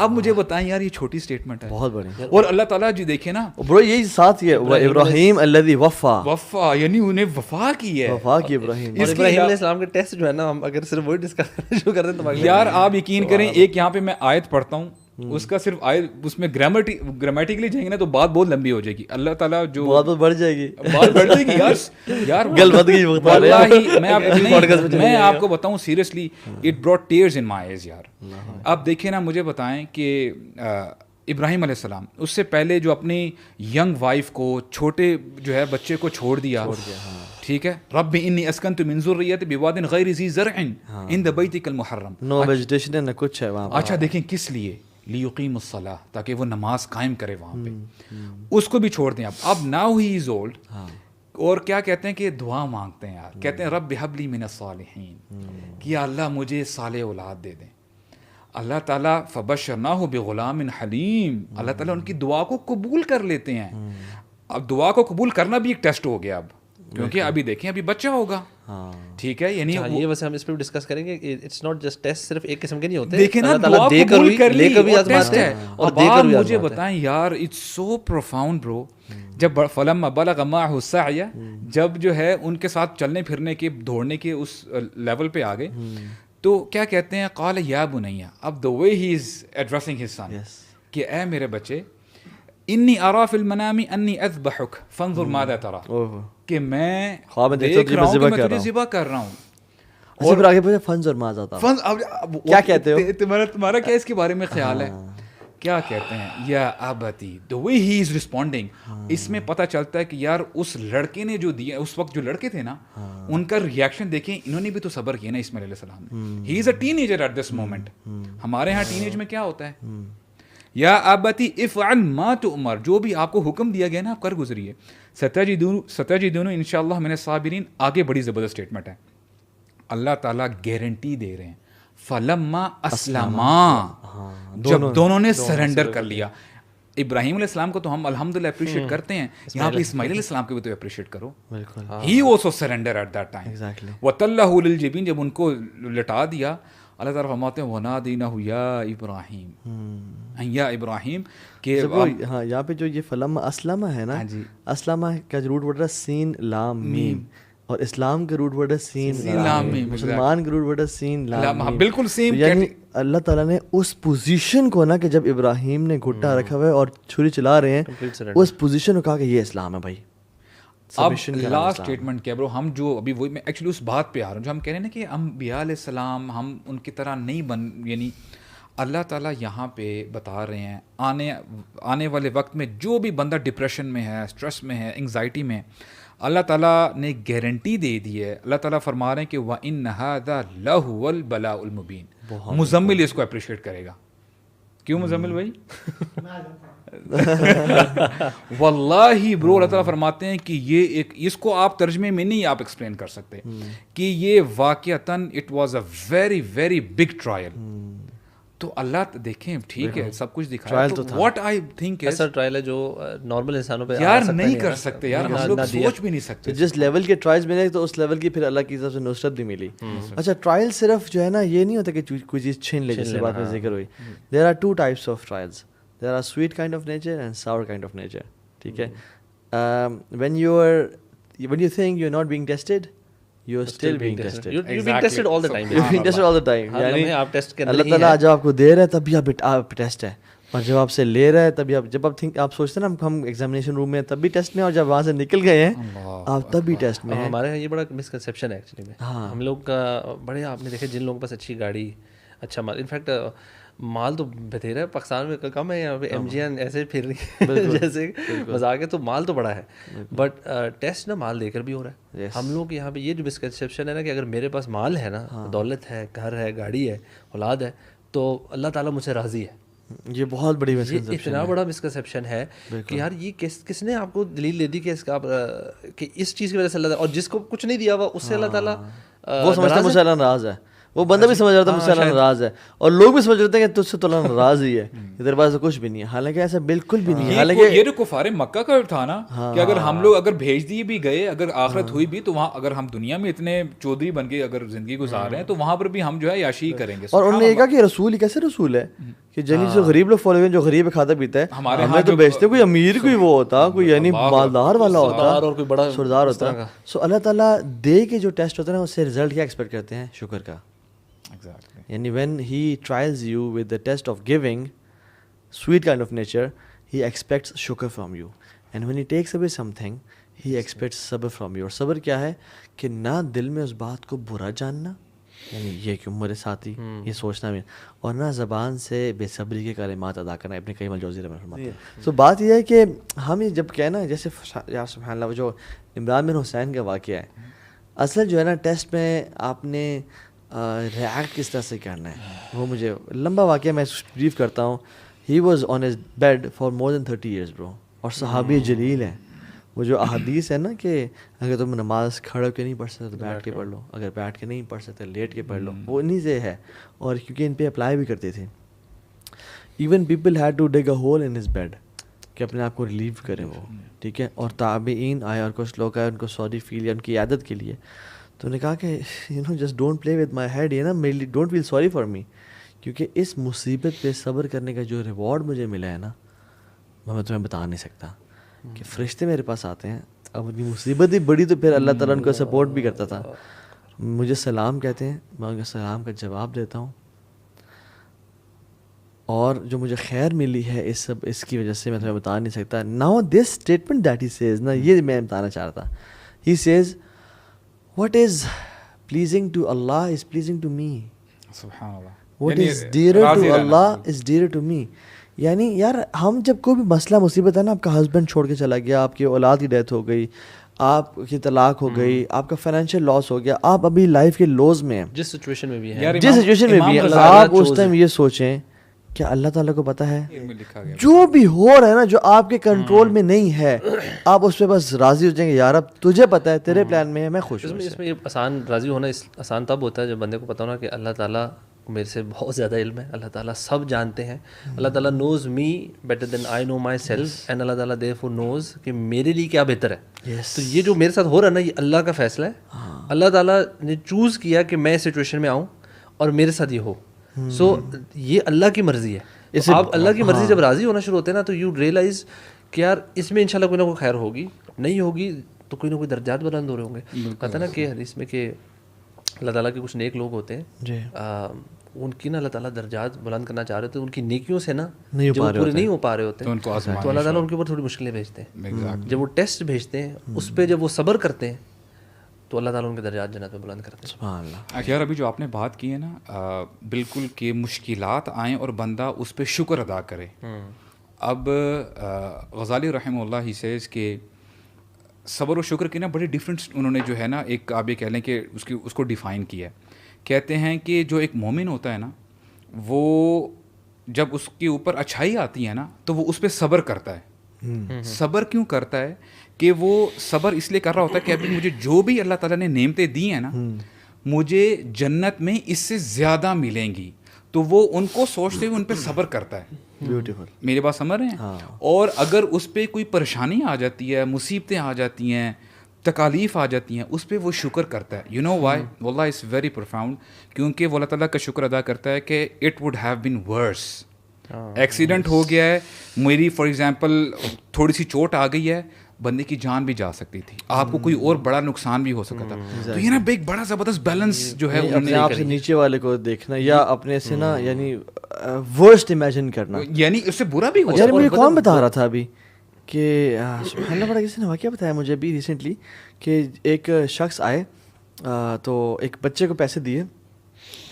اب مجھے بتائیں یار, یہ چھوٹی اسٹیٹمنٹ ہے, بہت بڑی. اور اللہ تعالیٰ جی دیکھیں نا برو یہی ساتھ یہ ابراہیم الذی وفا, یعنی انہیں وفا کی ہے, وفا کی ابراہیم. اور ابراہیم علیہ السلام کے ٹیسٹ جو ہے نا, ہم اگر صرف وہی ڈسکس کرنا شروع کر دیں تو یار آپ یقین کریں, ایک یہاں پہ میں آیت پڑھتا ہوں, اس کا صرف اس میں گرامیٹیکلی جائیں گے نا تو بات بہت لمبی ہو جائے گی. اللہ تعالیٰ جو بات بڑھ جائے گی, بات بڑھ جائے گی یار گل بد گئی. واللہ میں آپ کو بتاؤں seriously, it brought tears in my eyes یار. آپ دیکھیں نا, مجھے بتائیں کہ ابراہیم علیہ السلام اس سے پہلے جو اپنی ینگ وائف کو, چھوٹے جو ہے بچے کو چھوڑ دیا, ٹھیک ہے, رب انی اسکنت من ذریتی بواد غیر ذی زرع عند بیتک المحرم, نو ویجیٹیشن نہ کچھ ہے وہاں. اچھا دیکھیں کس لیے, لیقیم الصلاۃ, تاکہ وہ نماز قائم کرے وہاں پہ. اس کو بھی چھوڑ دیں اب ناؤ ہی از اولڈ, اور کیا کہتے ہیں کہ دعا مانگتے ہیں یار, کہتے ہیں رب ہب لی من الصالحین, کہ یا اللہ مجھے صالح اولاد دے دیں. اللہ تعالیٰ فبشرناہ بغلام حلیم, اللہ تعالیٰ ان کی دعا کو قبول کر لیتے ہیں. اب دعا کو قبول کرنا بھی ایک ٹیسٹ ہو گیا اب, کیونکہ ابھی دیکھیں ابھی بچہ ہوگا, ٹھیک ہے, یعنی یہ ویسے ہم اس پہ بھی ڈسکس کریں گے. اٹس ناٹ جسٹ ٹیسٹ, صرف ایک قسم کے نہیں ہوتے, دیکھیں نا دعا قبول کر لی اور ٹیسٹ ہے. اور بات مجھے بتائیں یار, اٹس سو پروفاؤنڈ برو, جب فلما بلغ معه السعی, جب جو ہے ان کے ساتھ چلنے پھرنے کے, دوڑنے کے اس لیول پہ آ گئے, تو کیا کہتے ہیں, قال یا بنی, اب the way he is addressing his son, کہ اے میرے بچے, انی ارا فی المنام انی اذبحک فانظر ماذا ترى, کہ میں دیکھ رہا ہوں کہ میں تجھے ذبح کر رہا ہوں. اور پھر آگے پوچھا فنز اور ماذا ترى, کیا کہتے ہو, تمہارا کیا اس کے بارے میں خیال ہے, کیا کہتے ہیں یا ابتی, the way he is responding, اس میں پتہ چلتا ہے کہ یار اس لڑکے نے جو دیا, اس وقت جو لڑکے تھے نا ان کا ریئیکشن دیکھیں, انہوں نے بھی تو صبر کیا نا اسماعیل علیہ السلام نے. He is a teenager at this moment. ہمارے ہاں ٹین ایج میں کیا ہوتا ہے, یا ابتی افعل ما تؤمر, جو بھی آپ کو حکم دیا گیا نا آپ کر گزریے. ستجدون انشاءاللہ من الصابرین, آگے بڑی زبردست اسٹیٹمنٹ ہے. اللہ تعالیٰ گارنٹی دے رہے ہیں فلما اسلما, جب دونوں نے سرنڈر کر لیا. ابراہیم علیہ السلام کو تو ہم الحمدللہ اپریشیٹ کرتے ہیں, یہاں پہ اسماعیل علیہ السلام کو بھی تو اپریشیٹ کرو. He also surrender at that time. وَتَلَّهُ لِلْجَبِينِ, جب ان کو لٹا دیا اللہ تعالیٰ فرماتے ہیں وَنَادَيْنَاهُ يَا إِبْرَاهِيمُ, یا ابراہیم کہ ہاں یہاں پہ جو یہ فلم اسلمہ ہے نا, اسلمہ کا روٹ ورڈ ہے سین لام میم, اور اسلام کا روٹ ورڈ ہے سین لام میم, مسلمان کا روٹ ورڈ ہے سین لام میم, بالکل سیم. یعنی اللہ تعالیٰ نے اس پوزیشن کو نا کہ جب ابراہیم نے گھٹا رکھا ہوا ہے اور چھری چلا رہے ہیں, اس پوزیشن کو کہا کہ یہ اسلام ہے بھائی. اب لاسٹ اسٹیٹمنٹ کیا برو, ہم جو ابھی وہی میں ایکچولی اس بات پہ آ رہا ہوں جو ہم کہہ رہے ہیں نا کہ انبیاء علیہ السلام ہم ان کی طرح نہیں بن, یعنی اللہ تعالیٰ یہاں پہ بتا رہے ہیں آنے والے وقت میں جو بھی بندہ ڈپریشن میں ہے, اسٹریس میں ہے, انگزائٹی میں, اللہ تعالیٰ نے گارنٹی دے دی ہے. اللہ تعالیٰ فرما رہے ہیں کہ وَإِنَّ هَذَا لَهُوَ الْبَلَاءُ الْمُبِينُ. مزمل اس کو اپریشیٹ کرے گا. کیوں مزمل بھائی؟ واللہ برو اللہ تعالیٰ فرماتے ہیں کہ یہ ایک, اس کو آپ ترجمے میں نہیں آپ ایکسپلین کر سکتے کہ یہ واقعتاً it was a very very big trial. تو اللہ دیکھیں ٹھیک ہے سب کچھ دکھایا, واٹ آئی تھنک ایسا ٹرائل ہے جو نارمل انسانوں پہ یار نہیں کر سکتے, یار ہم لوگ سوچ بھی نہیں سکتے. جس لیول کے ٹرائلز ملے تو اس لیول کی پھر اللہ کی طرف سے نصرت بھی ملی. اچھا ٹرائل صرف جو ہے نا یہ نہیں ہوتا کہ کوئی چیز چھین لے, جس بات میں ذکر ہوئی. There are two types of trials, there are sweet kind of nature and sour kind of nature. ٹھیک ہے, when you think you're not being tested, you're still being tested. You're being tested all the time. You're being tested all the time. یعنی آپ test کر اللہ تعالیٰ جب آپ کو دے رہا ہے تب بھی آپ ٹیسٹ ہے, اور جب آپ سے لے رہا ہے تب بھی جب آپ سوچتے ہیں نا ہم ایگزامینیشن روم میں تب بھی ٹیسٹ میں, اور جب وہاں سے نکل گئے ہیں آپ تب بھی ٹیسٹ میں. ہمارے یہاں یہ بڑا مسکنسیپشن ہے ایکچولی میں. ہم لوگ کا بڑے, آپ نے دیکھے جن لوگوں کے پاس اچھی گاڑی, اچھا مال, انفیکٹ مال تو بتھیرا ہے, پاکستان میں کم ہے, یہاں پہ ایم جی این ایسے پھر رہی ہے جیسے مذاق ہے, تو مال تو بڑا ہے, بٹ ٹیسٹ نا مال دے کر بھی ہو رہا ہے. ہم لوگ یہاں پہ یہ جو مسکنسیپشن ہے نا کہ اگر میرے پاس مال ہے نا, دولت ہے, گھر ہے, گاڑی ہے, اولاد ہے, تو اللہ تعالیٰ مجھ سے راضی ہے. یہ بہت بڑی مسکنسیپشن, اتنا بڑا مسکنسیپشن ہے کہ یار یہ کس نے آپ کو دلیل دے دی کہ اس چیز کی وجہ سے اللہ تعالیٰ, اور جس کو کچھ نہیں دیا ہوا اس سے اللہ تعالیٰ وہ سمجھتا ہے مجھ سے اللہ ناراض ہے, وہ بندہ بھی سمجھ رہا تھا مجھ سے اللہ ناراض ہے, اور لوگ بھی سمجھ رہتے ہیں کہ تجھ سے تو اللہ ناراض ہی ہے, ادھر پاس سے کچھ بھی نہیں ہے. حالانکہ ایسا بالکل بھی نہیں ہے. حالانکہ یہ جو کفار مکہ کا تھا نا کہ اگر ہم لوگ اگر بھیج دیے بھی گئے, اگر آخرت ہوئی بھی, تو وہاں اگر ہم دنیا میں اتنے چودھری بن کے اگر زندگی گزار رہے ہیں تو وہاں پر بھی ہم جو ہے یاشی کریں گے. اور انہوں نے کہا کہ رسول ہی کیسے رسول ہے کہ جنہیں جو غریب لوگ فالو, جو غریب کھاتا پیتا ہے, ہمیں تو بیچتے کوئی امیر کوئی وہ ہوتا, کوئی یعنی مالدار والا ہوتا اور کوئی بڑا سردار ہوتا. سو اللہ تعالیٰ دے کے جو ٹیسٹ ہوتا ہے نا اس سے رزلٹ کیا ایکسپیکٹ کرتے ہیں, شکر کا. یعنی when he trials you with the test of giving, sweet kind of nature, he expects shukr from you, and when he takes away something he expects sabr from you. اور صبر کیا ہے کہ نہ دل میں اس بات کو برا جاننا, یعنی یہ کیوں میرے ساتھ ہی یہ سوچنا بھی, اور نہ زبان سے بے صبری کے کلمات ادا کرنا. ابن قیم الجوزی رحمہ اللہ فرماتے ہیں. سو بات یہ ہے کہ ہم یہ جب کہنا جیسے یا سبحان اللہ, جو عمران بن حسین کا واقعہ ہے, اصل جو ہے نا ٹیسٹ میں آپ نے ریئیکٹ کس طرح سے کرنا ہے, وہ مجھے لمبا واقعہ میں بریف کرتا ہوں. He was on his bed for more than 30 years برو, اور صحابی جلیل ہیں. وہ جو احادیث ہے نا کہ اگر تم نماز کھڑے کے نہیں پڑھ سکتے تو بیٹھ کے پڑھ لو, اگر بیٹھ کے نہیں پڑھ سکتے لیٹ کے پڑھ لو, وہ انہیں سے ہے. اور کیونکہ ان پہ اپلائی بھی کرتے تھے. Even people had to dig a hole in his bed کہ اپنے آپ کو ریلیو کریں وہ. ٹھیک ہے, اور تابعین آئے اور کچھ لوگ آئے ان کو سوری فیل یا ان کی عادت کے لیے, تو انہوں نے کہا کہ just don't play with my head, یہ نا میری don't feel sorry for me, کیونکہ اس مصیبت پہ صبر کرنے کا جو ریوارڈ مجھے ملا ہے نا وہ میں تمہیں بتا نہیں سکتا. کہ فرشتے میرے پاس آتے ہیں, اب ان کی مصیبت ہی بڑی تو پھر اللہ تعالیٰ ان کو سپورٹ بھی کرتا تھا. مجھے سلام کہتے ہیں, میں ان کا سلام کا جواب دیتا ہوں, اور جو مجھے خیر ملی ہے اس کی وجہ سے میں تمہیں بتا نہیں سکتا. Now this statement that he says نا, یہ میں بتانا چاہ رہا تھا. He says what is pleasing to Allah is pleasing to me. سبحان اللہ. What is dearer to Allah is dearer to me. یعنی یار ہم جب کوئی بھی مسئلہ مصیبت ہے نا, آپ کا ہسبینڈ چھوڑ کے چلا گیا, آپ کی اولاد کی ڈیتھ ہو گئی, آپ کی طلاق ہو گئی, آپ کا فائنینشیل لاس ہو گیا, آپ ابھی لائف کے لوز میں ہیں, جس سچویشن میں بھی ہے, جس سچویشن میں بھی ہیں, آپ اس ٹائم یہ سوچیں کیا اللہ تعالیٰ کو پتہ ہے جو بھی ہو رہا ہے نا, جو آپ کے کنٹرول میں نہیں ہے, آپ اس پہ بس راضی ہو جائیں گے, یار اب تجھے پتہ ہے, تیرے پلان میں ہے, میں خوش ہوں. اس میں یہ آسان راضی ہونا آسان تب ہوتا ہے جب بندے کو پتہ ہونا کہ اللہ تعالیٰ میرے سے بہت زیادہ علم ہے, اللہ تعالیٰ سب جانتے ہیں, اللہ تعالیٰ knows me better than I know myself, and Allah تعالیٰ دیئرفور نوز کہ میرے لیے کیا بہتر ہے. تو یہ جو میرے ساتھ ہو رہا ہے نا, یہ اللہ کا فیصلہ ہے. اللہ تعالیٰ نے چوز کیا کہ میں اس سچویشن میں آؤں اور میرے ساتھ یہ ہو. سو یہ اللہ کی مرضی ہے. آپ اللہ کی مرضی جب راضی ہونا شروع ہوتے ہیں نا, تو یو ریئلائز کہ یار اس میں انشاءاللہ کوئی نہ کوئی خیر ہوگی, نہیں ہوگی تو کوئی نہ کوئی درجات بلند ہو رہے ہوں گے. پتہ نا کہ حدیث میں کہ اللہ تعالیٰ کے کچھ نیک لوگ ہوتے ہیں, ان کی نا اللہ تعالیٰ درجات بلند کرنا چاہ رہے ہوتے ہیں, ان کی نیکیوں سے نا جب وہ پورے نہیں ہو پا رہے ہوتے ہیں تو اللہ تعالیٰ ان کے اوپر تھوڑی مشکلیں بھیجتے ہیں. جب وہ ٹیسٹ بھیجتے ہیں, اس پہ جب وہ صبر کرتے ہیں تو اللہ تعالیٰ ان کے درجات جنت میں بلند کرتے ہیں. سبحان اللہ. یار ابھی جو آپ نے بات کی ہے نا, بالکل کہ مشکلات آئیں اور بندہ اس پہ شکر ادا کرے. اب غزالی رحمہ اللہ ہی سیز کہ صبر و شکر کی نا بڑی ڈفرینٹ انہوں نے جو ہے نا, ایک آپ یہ کہہ لیں کہ اس کو ڈیفائن کیا ہے. کہتے ہیں کہ جو ایک مومن ہوتا ہے نا, وہ جب اس کے اوپر اچھائی آتی ہے نا تو وہ اس پہ صبر کرتا ہے. صبر کیوں کرتا ہے کہ وہ صبر اس لیے کر رہا ہوتا ہے کہ ابھی مجھے جو بھی اللہ تعالیٰ نے نعمتیں دی ہیں نا, مجھے جنت میں اس سے زیادہ ملیں گی, تو وہ ان کو سوچتے ہوئے ان پہ صبر کرتا ہے. بیوٹیفل. میری بات سمجھ رہے ہیں. اور اگر اس پہ کوئی پریشانی آ جاتی ہے, مصیبتیں آ جاتی ہیں, تکالیف آ جاتی ہیں, اس پہ وہ شکر کرتا ہے. یو نو وائی, واللہ اٹس ویری پروفاؤنڈ, کیونکہ وہ اللہ تعالیٰ کا شکر ادا کرتا ہے کہ it would have been worse. Accident ہو گیا ہے میری, فار ایگزامپل تھوڑی سی چوٹ آ گئی ہے, بندے کی جان بھی جا سکتی تھی, آپ کو کوئی اور بڑا نقصان بھی ہو سکتا تھا. تو یہ نا ایک بڑا زبردست بیلنس جو ہے اپنے آپ سے نیچے والے کو دیکھنا, یا اپنے سے نا یعنی ورسٹ امیجن کرنا, یعنی اس سے برا بھی ہو. یار مجھے کون بتا رہا تھا ابھی کہ سبحان اللہ, بڑا کسی نے واقعہ بتایا مجھے ابھی ریسنٹلی کہ ایک شخص آئے تو ایک بچے کو پیسے دیے.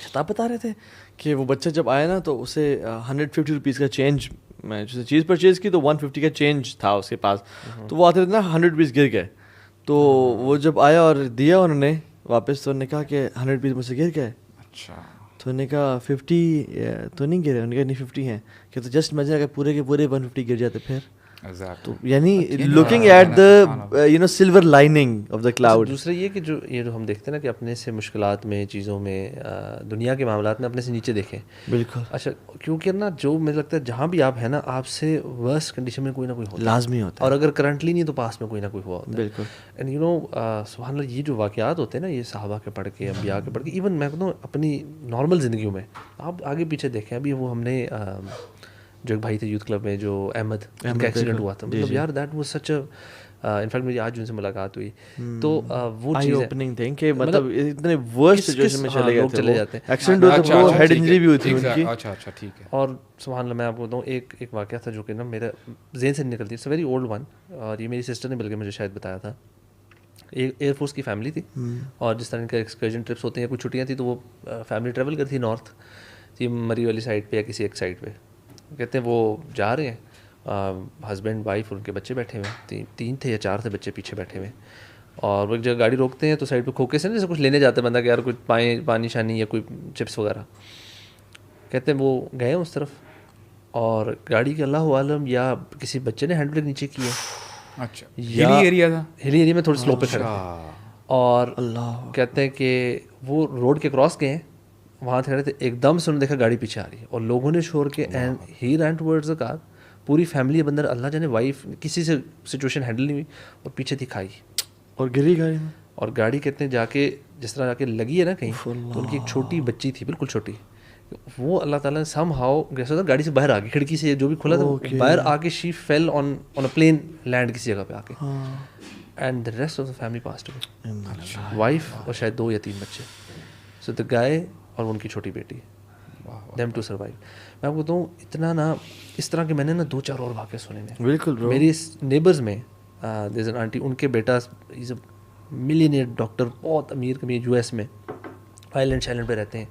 شتاب بتا رہے تھے کہ وہ بچہ جب آیا نا تو اسے 150 روپیز کا چینج, میں جیسے چیز پرچیز کی تو 150 کا چینج تھا اس کے پاس, تو وہ آتے تھے نا 100 روپیز گر گئے. تو وہ جب آیا اور دیا انہوں نے واپس, تو انہوں نے کہا کہ 100 روپیز مجھ سے گر گئے. اچھا. تو انہوں نے کہا 50 تو نہیں گرے, انہوں نے کہا نہیں 50 ہیں. کہ تو جسٹ امیجن اگر پورے کے پورے 150 گر جاتے پھر. تو یعنی looking at the you know silver lining of the cloud. دوسرا یہ کہ جو ہم دیکھتے ہیں نا کہ اپنے سے مشکلات میں, چیزوں میں, دنیا کے معاملات میں اپنے سے نیچے دیکھیں. بالکل. اچھا, کیونکہ نا جو مجھے لگتا ہے جہاں بھی آپ ہیں نا, آپ سے ورس کنڈیشن میں کوئی نہ کوئی ہوتا لازمی ہوتا ہے, اور اگر کرنٹلی نہیں تو پاس میں کوئی نہ کوئی ہوا ہوتا ہے. بالکل. اینڈ یو نو سبحان اللہ, یہ جو واقعات ہوتے ہیں نا, یہ صحابہ کے پڑھ کے, انبیاء کے پڑھ کے, ایون میں کہتا ہوں اپنی نارمل زندگیوں میں آپ آگے پیچھے دیکھیں. ابھی وہ ہم نے جو ایک بھائی تھے یوتھ کلب میں, جو احمد, ان کا ایکسیڈنٹ ہوا تھا, مطلب یار that was such a, in fact میری آج ان سے ملاقات ہوئی تو وہ چیز اوپننگ تھنگ کہ مطلب اتنے ورسٹ سچویشن میں چلے جاتے ہیں. ایکسیڈنٹ ہوا تو ہیڈ انجری بھی ہوئی تھی ان کی. اچھا اچھا ٹھیک ہے. اور سبحان اللہ میں آپ کو بتاؤں ایک واقعہ تھا جو کہ نا میرے ذہن سے نکلتی ہے. It's a very old one, اور یہ میری سسٹر نے بلکہ مجھے شاید بتایا تھا. ایئر فورس کی فیملی تھی, اور جس طرح ان کا ایکسکرجن ٹرپس ہوتے ہیں, کچھ چھٹیاں تھیں تو وہ فیملی ٹریول کرتی نارتھ, یہ مری والی سائڈ پہ یا کسی ایک سائڈ پہ. کہتے ہیں وہ جا رہے ہیں, ہسبینڈ وائف اور ان کے بچے بیٹھے ہوئے ہیں, 3 تھے یا 4 تھے بچے پیچھے بیٹھے ہوئے ہیں. اور وہ ایک جگہ گاڑی روکتے ہیں تو سائڈ پہ کھوکے سے نا جیسے کچھ لینے جاتے ہیں بندہ کہ یار کچھ پانی شانی یا کوئی چپس وغیرہ. کہتے ہیں وہ گئے اس طرف, اور گاڑی کے اللہ عالم یا کسی بچے نے ہینڈ بریک نیچے کی ہے. اچھا, ہلی ایریا تھا, ہلی ایریا میں تھوڑی سلو پہ کھڑے تھے, اور اللہ کہتے ہیں کہ وہ روڈ کے کراس گئے ہیں, وہاں کھڑے تھے, ایک دم سے انہوں نے دیکھا گاڑی پیچھے آ رہی ہے, اور لوگوں نے چھوڑ کے and he rain towards the کار. پوری فیملی بندر, اللہ جانے وائف کسی سے سچویشن ہینڈل نہیں ہوئی, اور پیچھے تھی کھائی اور گری گاڑی میں. اور گاڑی کہتے ہیں جا کے جس طرح جا کے لگی ہے نا کہیں, تو ان کی ایک چھوٹی بچی تھی, بالکل چھوٹی, وہ اللہ تعالیٰ نے سم ہاؤ جیسا گاڑی سے باہر آ گئی, کھڑکی سے جو بھی کھلا تھا باہر آ کے, شی فیل آن اے پلین لینڈ کسی جگہ پہ آ کے, and the rest of the family passed away, wife اور شاید 2 یا 3 بچے. سو دا گائے اور ان کی چھوٹی بیٹی, دیم ٹو سروائیو. میں آپ کو بتاؤں اتنا نا, اس طرح کے میں نے نا 2-4 اور واقعے سنے ہیں. بالکل. میری نیبرز میں دیر از این آنٹی, ان کے بیٹا از اے ملینئر ڈاکٹر, بہت امیر کمی, US میں آئلینڈ شائلینڈ پہ رہتے ہیں,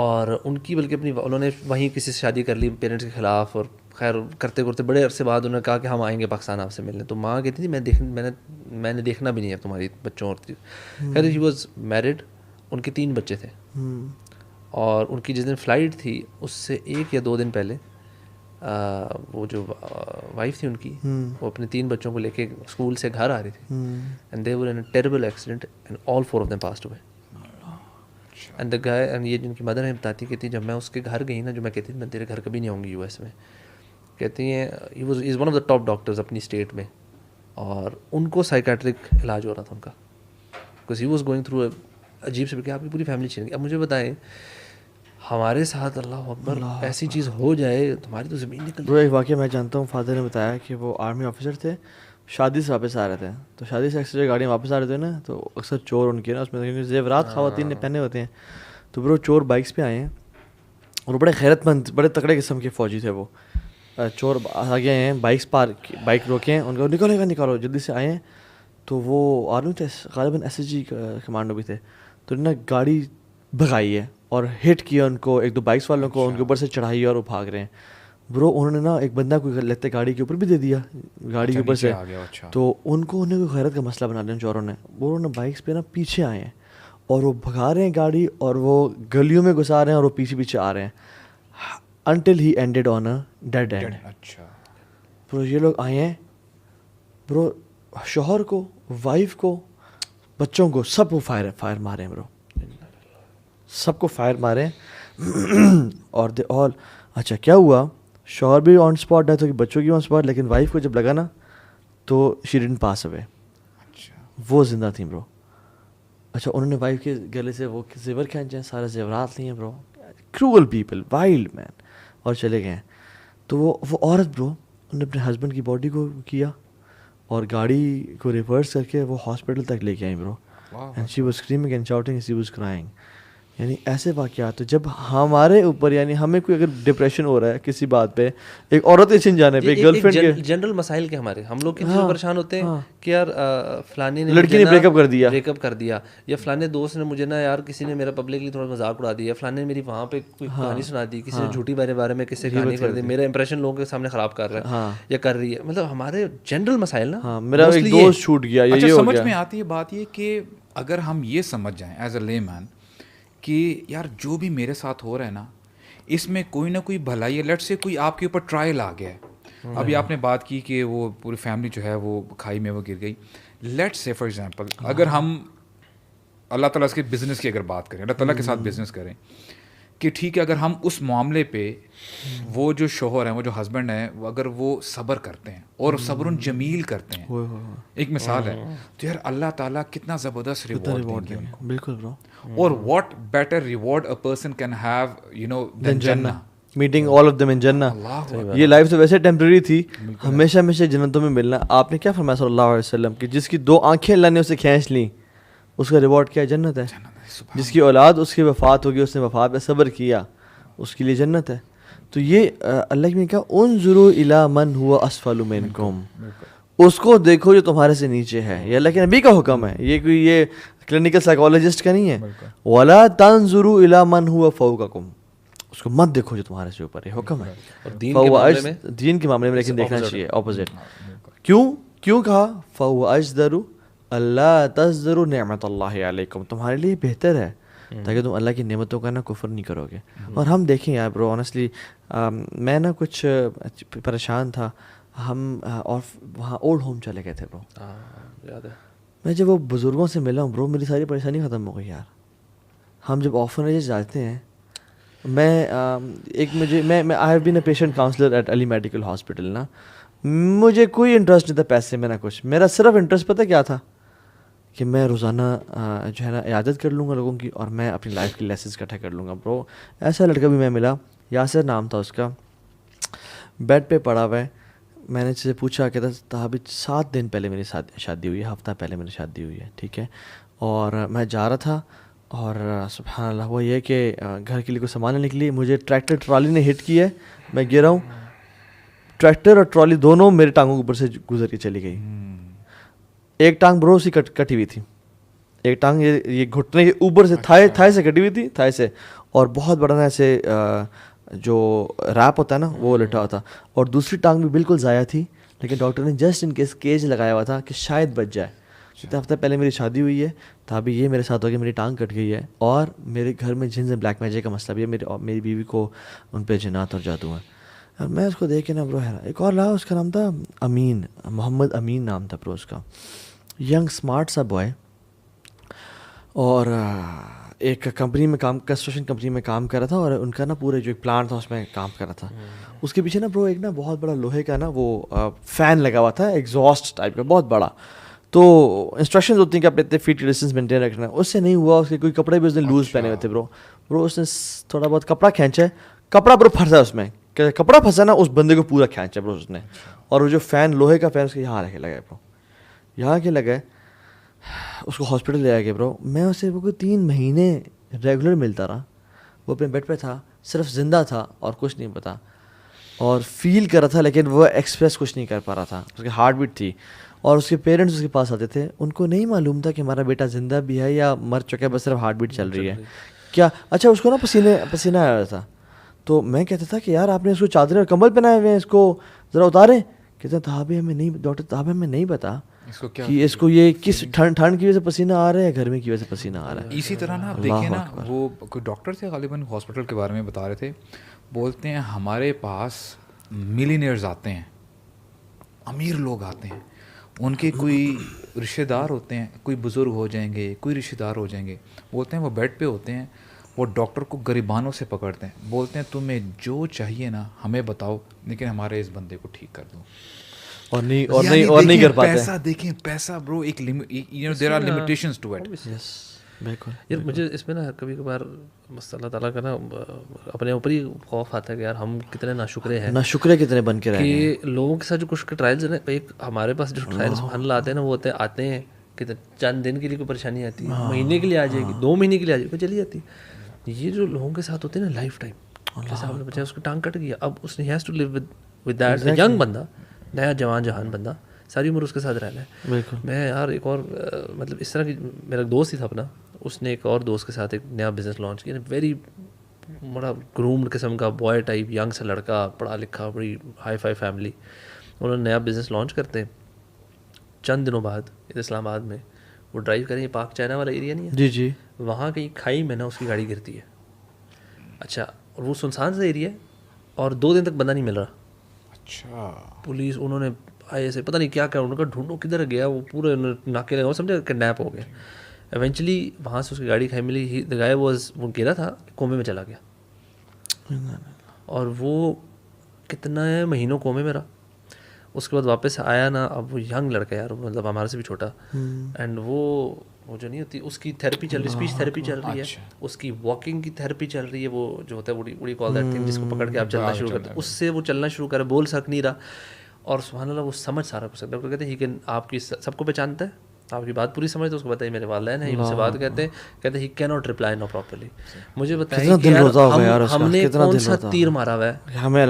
اور ان کی بلکہ اپنی انہوں نے وہیں کسی سے شادی کر لی پیرنٹس کے خلاف, اور خیر کرتے کرتے بڑے عرصے بعد انہوں نے کہا کہ ہم آئیں گے پاکستان آپ سے ملنے. تو ماں کہتی تھی میں نے دیکھنا بھی نہیں ہے تمہاری بچوں اور خیر ہی واز میرڈ, ان کے 3 بچے تھے, اور ان کی جس دن فلائٹ تھی اس سے 1 یا 2 دن پہلے وہ جو وائف تھی ان کی, وہ اپنے 3 بچوں کو لے کے اسکول سے گھر آ رہی تھی, and they were in a terrible accident and all 4 of them passed away. And the guy, and یہ جن کی مدر ہیں بتاتی کہتی جب میں اس کے گھر گئی نا, جو میں کہتی تھی میں تیرے گھر کبھی نہیں آؤں گی یو ایس میں, کہتی ہیں he was is one of the top doctors اپنی اسٹیٹ میں, اور ان کو سائیکیٹرک علاج ہو رہا تھا ان کا, because he was going through عجیب سے, کہ آپ کی پوری فیملی چینج. اب مجھے بتائیں ہمارے ساتھ اللہ اکبر ایسی چیز ہو جائے تمہاری تو زمین نکل جائے. ایک واقعہ میں جانتا ہوں, فادر نے بتایا کہ وہ آرمی آفیسر تھے, شادی سے واپس آ رہے تھے, تو شادی سے اکثر گاڑی میں واپس آ رہے تھے نا, تو اکثر چور ان کے نا اس میں زیورات خواتین نے پہنے ہوتے ہیں, تو برو چور بائکس پہ آئے ہیں, اور بڑے غیرت مند بڑے تکڑے قسم کے فوجی تھے. وہ چور آگے آئے ہیں, بائک روکے ہیں, ان کو نکالو جلدی سے آئے ہیں. تو وہ آرمی تھے غالباً SSG کمانڈو بھی تھے, تو انہوں نے گاڑی بھگائی ہے اور ہٹ کیا ان کو, 1-2 بائکس والوں کو ان کے اوپر سے چڑھائی اور وہ بھاگ رہے ہیں. برو انہوں نے نا ایک بندہ کوئی لیتے گاڑی کے اوپر بھی دے دیا, گاڑی کے اوپر سے, تو انہیں کوئی غیرت کا مسئلہ بنا دیا چوروں نے. وہ انہوں نے بائکس پہ نا پیچھے آئے ہیں اور وہ بھگا رہے ہیں گاڑی, اور وہ گلیوں میں گھسا رہے ہیں, اور وہ پیچھے آ رہے ہیں, until he ended on a dead end. Bro یہ لوگ آئے ہیں برو, شوہر کو, وائف کو, بچوں کو, سب کو فائر مارے ہیں برو, سب کو فائر مارے. اور دے آل, اچھا کیا ہوا, شوہر بھی آن اسپاٹ ڈیتھ ہوگی, بچوں کی آن اسپاٹ, لیکن وائف کو جب لگا نا تو شی ڈڈنٹ پاس اوے, وہ زندہ تھیں برو. اچھا انہوں نے وائف کے گلے سے وہ زیور کھینچے ہیں, سارے زیورات لیے ہیں برو, کروئل پیپل, وائلڈ مین, اور چلے گئے ہیں. تو وہ عورت برو, انہوں نے اپنے ہسبینڈ کی باڈی کو کیا اور گاڑی کو ریورس کر کے وہ ہاسپٹل تک لے کے آئیں برو, and she was screaming and shouting, she was crying. یعنی ایسے واقعات جب ہمارے اوپر, یعنی ہمیں کوئی اگر ڈپریشن ہو رہا ہے کسی بات پہ, ایک عورت کے چھن جانے پہ, گرل فرینڈ کے جنرل مسائل کے ہمارے, ہم لوگ کتنے پریشان ہوتے ہیں کہ یار فلانے نے لڑکی نے بریک اپ کر دیا, یا فلانے دوست نے مجھے نا یار کسی نے میرا پبلکلی تھوڑا مذاق اڑا دیا, فلانے نے میری وہاں پہ کوئی کہانی سنا دی, کسی نے جھوٹی میرے بارے میں کسی کہانی کر دی, میرا امپریشن لوگوں کے سامنے خراب کر رہا ہے یا کر رہی ہے. مطلب ہمارے جنرل مسائل نا, میرا ایک دوست چھوٹ گیا, یہ سمجھ میں آتی ہے بات یہ کہ اگر ہم یہ سمجھ جائیں ایز اے لے مین کہ یار جو بھی میرے ساتھ ہو رہا ہے نا, اس میں کوئی نہ کوئی بھلائی ہے. لیٹ سے کوئی آپ کے اوپر ٹرائل آ گیا ہے, ابھی آپ نے بات کی کہ وہ پوری فیملی جو ہے وہ کھائی میں وہ گر گئی. لیٹ سے فار ایگزامپل اگر ہم اللہ تعالیٰ کے بزنس کی اگر بات کریں, اللہ تعالیٰ کے ساتھ بزنس کریں کہ ٹھیک ہے, اگر ہم اس معاملے پہ وہ جو شوہر ہیں, وہ جو ہسبینڈ ہیں, وہ اگر وہ صبر کرتے ہیں اور صبر جمیل کرتے ہیں, ایک مثال ہے, تو یار اللہ تعالیٰ کتنا زبردست ریوارڈ دیں گے. بالکل برو. اور what better reward a person can have you know than Jannah, meeting all of them ان جنہ. یہ لائف تو ویسے ٹیمپریری تھی, ہمیشہ ہمیشہ جنتوں میں ملنا. آپ نے کیا فرمایا صلی اللہ علیہ وسلم کہ جس کی 2 آنکھیں اللہ نے اسے کھینچ لیں, اس کا ریوارڈ کیا ہے؟ جنت ہے. جس کی اولاد اس کی وفات ہوگی, اس نے وفات پہ صبر کیا, اس کے لیے جنت ہے. تو یہ اللہ نے کہا انظروا الی من هو اسفل منکم, اس کو دیکھو جو تمہارے سے نیچے ہے. یہ اللہ کے نبی کا حکم ہے, یہ کوئی یہ کلینکل سائیکالوجسٹ کا نہیں ہے. ولا تنظروا الی من هو فوقکم, اس کو مت دیکھو جو تمہارے سے اوپر ہے, حکم ہے. دین کے معاملے میں لیکن دیکھنا چاہیے اپوزٹ. کیوں کہا فهو اجدر اللہ تزدروا نعمت اللہ علیکم, تمہارے لیے بہتر ہے تاکہ تم اللہ کی نعمتوں کا نا کفر نہیں کرو گے. اور ہم دیکھیں یار برو, آنیسٹلی میں نا کچھ پریشان تھا, ہم اور وہاں اولڈ ہوم چلے گئے تھے برو. یاد ہے میں جب وہ بزرگوں سے ملا ہوں برو, میری ساری پریشانی ختم ہو گئی یار. ہم جب آرفنیجز جاتے ہیں, میں I have been a patient counsellor at Ali medical hospital نا, مجھے کوئی انٹرسٹ نہیں تھا پیسے میں نہ کچھ. میرا صرف انٹرسٹ پتہ کیا تھا کہ میں روزانہ جو ہے نا عیادت کر لوں گا لوگوں کی, اور میں اپنی لائف کی لیسنس اکٹھا کر لوں گا. برو ایسا لڑکا بھی میں ملا, یاسر نام تھا اس کا, بیڈ پہ پڑا ہوا ہے. میں نے اس سے پوچھا کہ ابھی 7 دن پہلے میری شادی ہوئی ہے, ہفتہ پہلے میری شادی ہوئی ہے, ٹھیک ہے, اور میں جا رہا تھا, اور سبحان اللہ ہوا یہ کہ گھر کے لیے کوئی سامان لینے کے لیے مجھے ٹریکٹر ٹرالی نے ہٹ کیا ہے, میں گرا ہوں. ٹریکٹر اور ٹرالی دونوں میرے ٹانگوں کے اوپر سے گزر کے چلی گئی. ایک ٹانگ برو سی کٹی ہوئی تھی, ایک ٹانگ یہ گھٹنے کے اوپر سے تھائے سے کٹی ہوئی تھی, تھائے سے, اور بہت بڑا نا ایسے جو ریپ ہوتا ہے نا وہ لٹا ہوا تھا, اور دوسری ٹانگ بھی بالکل ضائع تھی, لیکن ڈاکٹر نے جسٹ ان کیس کیج لگایا ہوا تھا کہ شاید بچ جائے. اتنا ہفتہ پہلے میری شادی ہوئی ہے, تو ابھی یہ میرے ساتھ ہو گیا, میری ٹانگ کٹ گئی ہے, اور میرے گھر میں جن سے بلیک میجک کا مسئلہ بھی ہے, میری بیوی کو ان پہ جنات اور جادو ہیں. اور میں اس کو دیکھ کے نا برو حیران. ایک اور رہا, اس کا نام تھا امین, محمد امین نام تھا برو اس کا, ینگ اسمارٹ سا بوائے, اور ایک کمپنی میں کنسٹرکشن کمپنی میں کام کر رہا تھا, اور ان کا نا پورے جو ایک پلانٹ تھا اس میں کام کر رہا تھا. اس کے پیچھے نا برو ایک نا بہت بڑا لوہے کا نا وہ فین لگا ہوا تھا, ایگزاسٹ ٹائپ کا بہت بڑا. تو انسٹرکشنز ہوتی ہیں کہ آپ اتنے فیٹ کی ڈسٹینس مینٹین رکھنا ہے. اس سے نہیں ہوا, اس کے کوئی کپڑے بھی اس نے لوز پہنے ہوئے تھے برو اس نے تھوڑا بہت کپڑا کھینچا ہے, کپڑا برو پھنسا اس میں, کپڑا پھنسا نا اس بندے کو پورا کھینچا برو اس نے, اور وہ جو فین لوہے کا فین اس کے یہاں رکھے لگا ہے برو, یہاں کے لگا ہے. اس کو ہاسپٹل لے آیا گیا برو. میں اسے وہ 3 مہینے ریگولر ملتا رہا. وہ اپنے بیڈ پہ تھا, صرف زندہ تھا اور کچھ نہیں پتا, اور فیل کر رہا تھا لیکن وہ ایکسپریس کچھ نہیں کر پا رہا تھا. اس کی ہارٹ بیٹ تھی, اور اس کے پیرنٹس اس کے پاس آتے تھے, ان کو نہیں معلوم تھا کہ ہمارا بیٹا زندہ بھی ہے یا مر چکا ہے, بس صرف ہارٹ بیٹ چل رہی ہے کیا. اچھا اس کو نا پسینہ آیا تھا, تو میں کہتا تھا کہ یار آپ نے اس کو چادریں اور کمبل پہنائے ہوئے ہیں, اس کو ذرا اتاریں. کہتے ہیں تھابی ہمیں نہیں, ڈاکٹر صاحب ہمیں نہیں پتا کہ اس کو یہ کس ٹھنڈ کی وجہ سے پسینہ آ رہا ہے یا گرمی کی وجہ سے پسینہ آ رہا ہے. اسی طرح نا آپ دیکھیں نا, وہ کوئی ڈاکٹر تھے غالباً ہاسپٹل کے بارے میں بتا رہے تھے, بولتے ہیں ہمارے پاس ملینئرز آتے ہیں, امیر لوگ آتے ہیں, ان کے کوئی رشتہ دار ہوتے ہیں, کوئی بزرگ ہو جائیں گے, کوئی رشتہ دار ہو جائیں گے, بولتے ہیں وہ بیڈ پہ ہوتے ہیں, وہ ڈاکٹر کو غریبانوں سے پکڑتے ہیں, بولتے ہیں تمہیں جو چاہیے نا ہمیں بتاؤ, لیکن ہمارے اس بندے کو ٹھیک کر دو. اور نہیں کر پاتے. پیسہ دیکھیں, پیسہ برو ایک there are limitations to it. بالکل یار مجھے اس میں نا کبھی کبھار اللہ تعالیٰ کا نا اپنے اوپر ہی خوف آتا ہے کہ یار ہم کتنے ناشکرے ہیں, ناشکرے کتنے بن کے رہے ہیں کہ لوگوں کے ساتھ جو کچھ ٹرائلز ہیں نا, ایک ہمارے پاس جو ٹرائلز حل آتے ہیں نا, وہ آتے ہیں کہ چند دن کے لیے کوئی پریشانی آتی ہے, مہینے کے لیے آ جائے گی, 2 مہینے کے لیے آ جائے گی, چلی جاتی. یہ جو لوگوں کے ساتھ ہوتے ہیں نا لائف ٹائم, جیسے آپ نے بچا اس کو ٹانگ کٹ گیا, اب اس نے has to live with that, young بندہ, نیا جوان بندہ, ساری عمر اس کے ساتھ رہنا ہے. بالکل. میں یار ایک اور مطلب اس طرح کی, میرا دوست ہی تھا اپنا, اس نے ایک اور دوست کے ساتھ ایک نیا بزنس لانچ کیا, ویری بڑا گرومڈ قسم کا بوائے ٹائپ, ینگ سا لڑکا, پڑھا لکھا, بڑی ہائی فائی فیملی. انہوں نے نیا بزنس لانچ کرتے ہیں, چند دنوں بعد اسلام آباد میں وہ ڈرائیو کریں, پاک چائنا والا ایریا نہیں ہے, جی جی, وہاں کہیں کھائی میں نا اس کی گاڑی گرتی ہے. اچھا, اور وہ سنسان سا ایریا ہے, اور 2 دن تک بندہ نہیں مل رہا. اچھا, پولیس انہوں نے ایسے پتہ نہیں کیا انہوں نے ڈھونڈو کدھر گیا, وہ پورے ناکے لگا, سمجھے کڈنیپ ہو گیا. ایونچولی وہاں سے اس کی گاڑی کھائی ملی, دا گائے واز, وہ گرا تھا, کومے میں چلا گیا, اور وہ کتنا مہینوں کومے میں رہا. اس کے بعد واپس آیا نا, اب وہ ینگ لڑکا یار, مطلب ہمارے سے بھی چھوٹا, اینڈ وہ جو نہیں ہوتی اس کی تھیراپی چل رہی, اسپیچ تھیراپی چل رہی ہے, اس کی واکنگ کی تھیراپی چل رہی ہے, وہ جو ہوتا ہے وڑی کال دیٹ تھنگ, جس کو پکڑ کے آپ چلنا شروع کرتے ہیں, اس سے وہ چلنا شروع کرے, بول سک نہیں رہا, اور سبحان اللہ وہ سمجھ سارا کچھ سکتا ہے. ڈاکٹر کہتے ہیں ہی کین, آپ کی سب کو پہچانتا ہے, آپ کی بات پوری سمجھتے, اس کو بتائیے میرے والدین ہیں, ان سے بات کہتے ہیں he can not reply no properly. مجھے بتائیں کہ ہم نے کون سا تیر مارا ہوا ہے